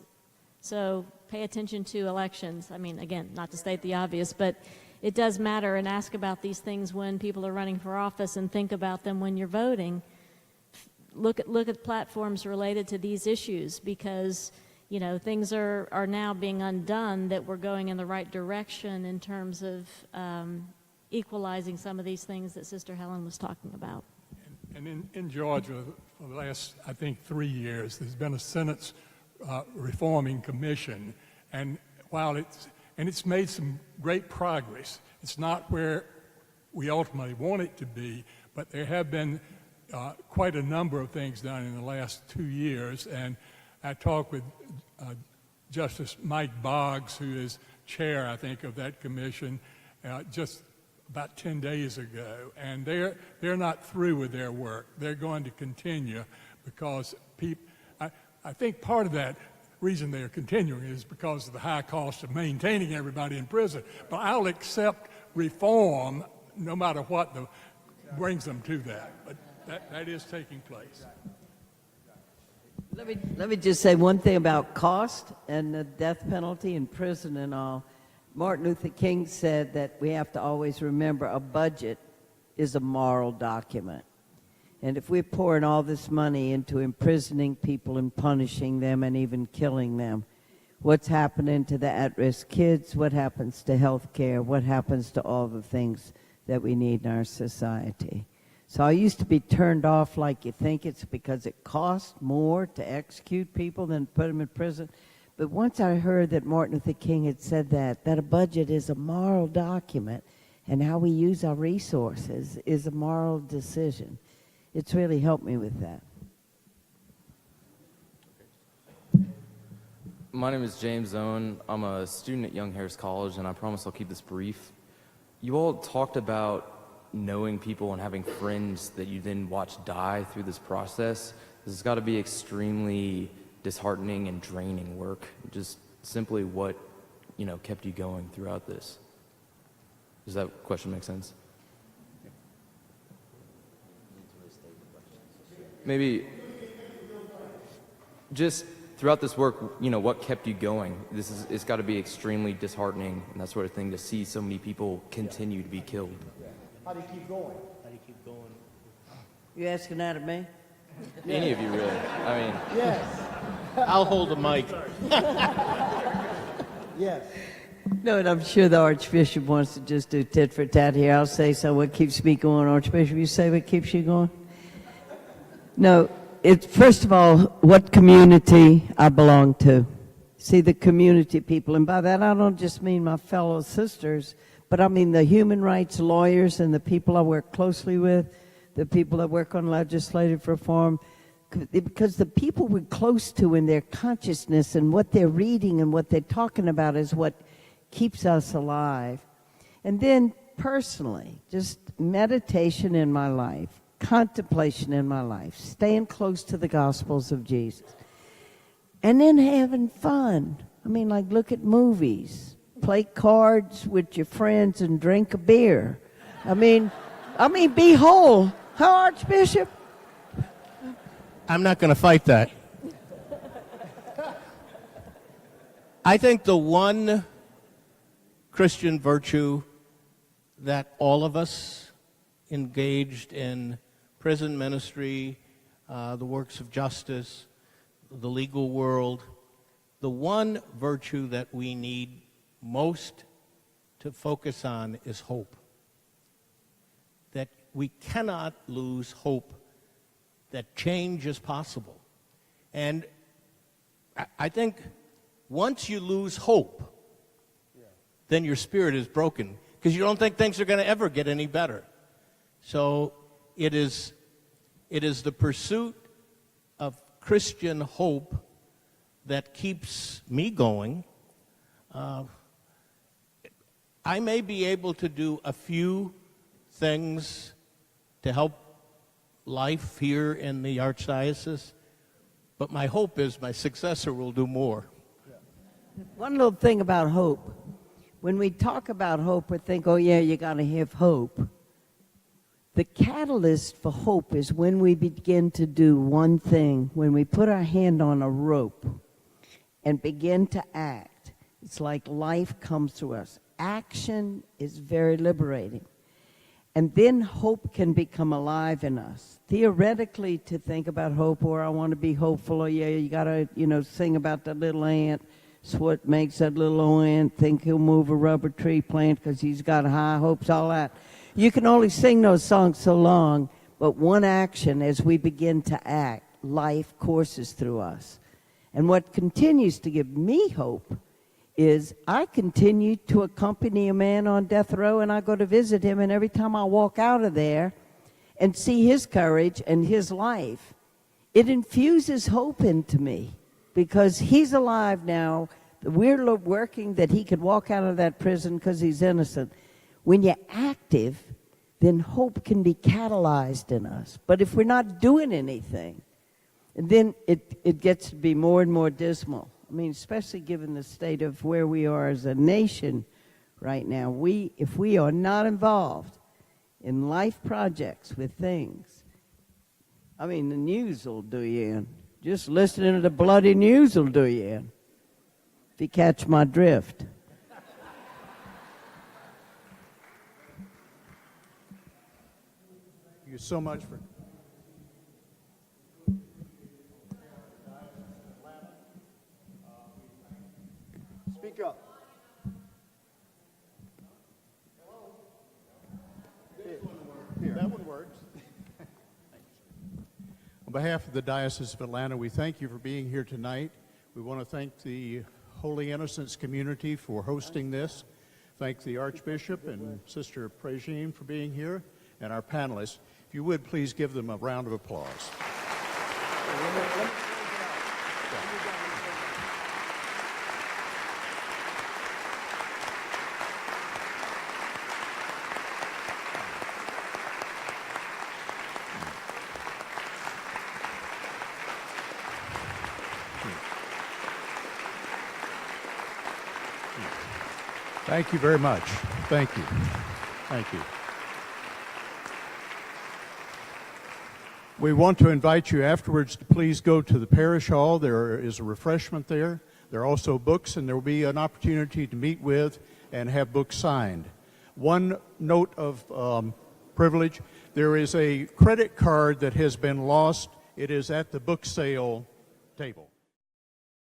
So pay attention to elections. I mean, again, not to state the obvious, but it does matter, and ask about these things when people are running for office and think about them when you're voting. Look at platforms related to these issues, because, you know, things are now being undone, that we're going in the right direction in terms of equalizing some of these things that Sister Helen was talking about. And in Georgia, for the last, I think, 3 years, there's been a sentence reforming commission, and while it's made some great progress. It's not where we ultimately want it to be, but there have been quite a number of things done in the last 2 years, and I talked with Justice Mike Boggs, who is chair, I think, of that commission, just about 10 days ago, and they're not through with their work. They're going to continue, because I think part of that reason they're continuing is because of the high cost of maintaining everybody in prison. But I'll accept reform no matter what brings them to that. But that is taking place. Let me just say one thing about cost and the death penalty and prison and all. Martin Luther King said that we have to always remember a budget is a moral document. And if we're pouring all this money into imprisoning people and punishing them and even killing them, what's happening to the at-risk kids? What happens to health care? What happens to all the things that we need in our society? So I used to be turned off like you think it's because it costs more to execute people than put them in prison. But once I heard that Martin Luther King had said that a budget is a moral document and how we use our resources is a moral decision, it's really helped me with that. My name is James Owen. I'm a student at Young Harris College, and I promise I'll keep this brief. You all talked about knowing people and having friends that you then watch die through this process. This has got to be extremely disheartening and draining work. Just simply what, kept you going throughout this. Does that question make sense? Maybe just throughout this work, what kept you going? It's got to be extremely disheartening and that sort of thing to see so many people continue to be killed. How do you keep going? How do you keep going? You asking that of me? Any of you, really. I mean... Yes. I'll hold the mic. Yes. No, and I'm sure the Archbishop wants to just do tit for tat here. I'll say, so what keeps me going, Archbishop? You say what keeps you going? No, it's first of all, what community I belong to. See, the community people, and by that I don't just mean my fellow sisters, but I mean the human rights lawyers and the people I work closely with, the people that work on legislative reform, because the people we're close to in their consciousness and what they're reading and what they're talking about is what keeps us alive. And then personally, just meditation in my life, contemplation in my life, staying close to the Gospels of Jesus, and then having fun. I mean, like look at movies, play cards with your friends and drink a beer. I mean, be whole. Huh, Archbishop? I'm not going to fight that. I think the one Christian virtue that all of us engaged in prison ministry, the works of justice, the legal world, the one virtue that we need most to focus on is hope. That we cannot lose hope that change is possible. And I think once you lose hope, then your spirit is broken because you don't think things are going to ever get any better. So it is the pursuit of Christian hope that keeps me going. I may be able to do a few things to help life here in the Archdiocese, but my hope is my successor will do more. One little thing about hope. When we talk about hope, we think, oh, yeah, you got to have hope. The catalyst for hope is when we begin to do one thing, when we put our hand on a rope and begin to act. It's like life comes to us. Action is very liberating. And then hope can become alive in us. Theoretically, to think about hope, or I want to be hopeful, or yeah, you got to, sing about that little ant. It's what makes that little old ant think he'll move a rubber tree plant because he's got high hopes, all that. You can only sing those songs so long, but one action, as we begin to act, life courses through us. And what continues to give me hope is I continue to accompany a man on death row, and I go to visit him, and every time I walk out of there and see his courage and his life, it infuses hope into me because he's alive now. We're working that he could walk out of that prison because he's innocent. When you're active, then hope can be catalyzed in us. But if we're not doing anything, then it gets to be more and more dismal. I mean, especially given the state of where we are as a nation right now. If we are not involved in life projects with things, I mean, the news will do you in. Just listening to the bloody news will do you in, if you catch my drift. Thank you so much for... Speak up. Here. That one works. On behalf of the Diocese of Atlanta, we thank you for being here tonight. We want to thank the Holy Innocents community for hosting this. Thank the Archbishop and Sister Prégine for being here, and our panelists. If you would, please give them a round of applause. Thank you very much. Thank you. Thank you. We want to invite you afterwards to please go to the parish hall. There is a refreshment there. There are also books, and there will be an opportunity to meet with and have books signed. One note of privilege, there is a credit card that has been lost. It is at the book sale table.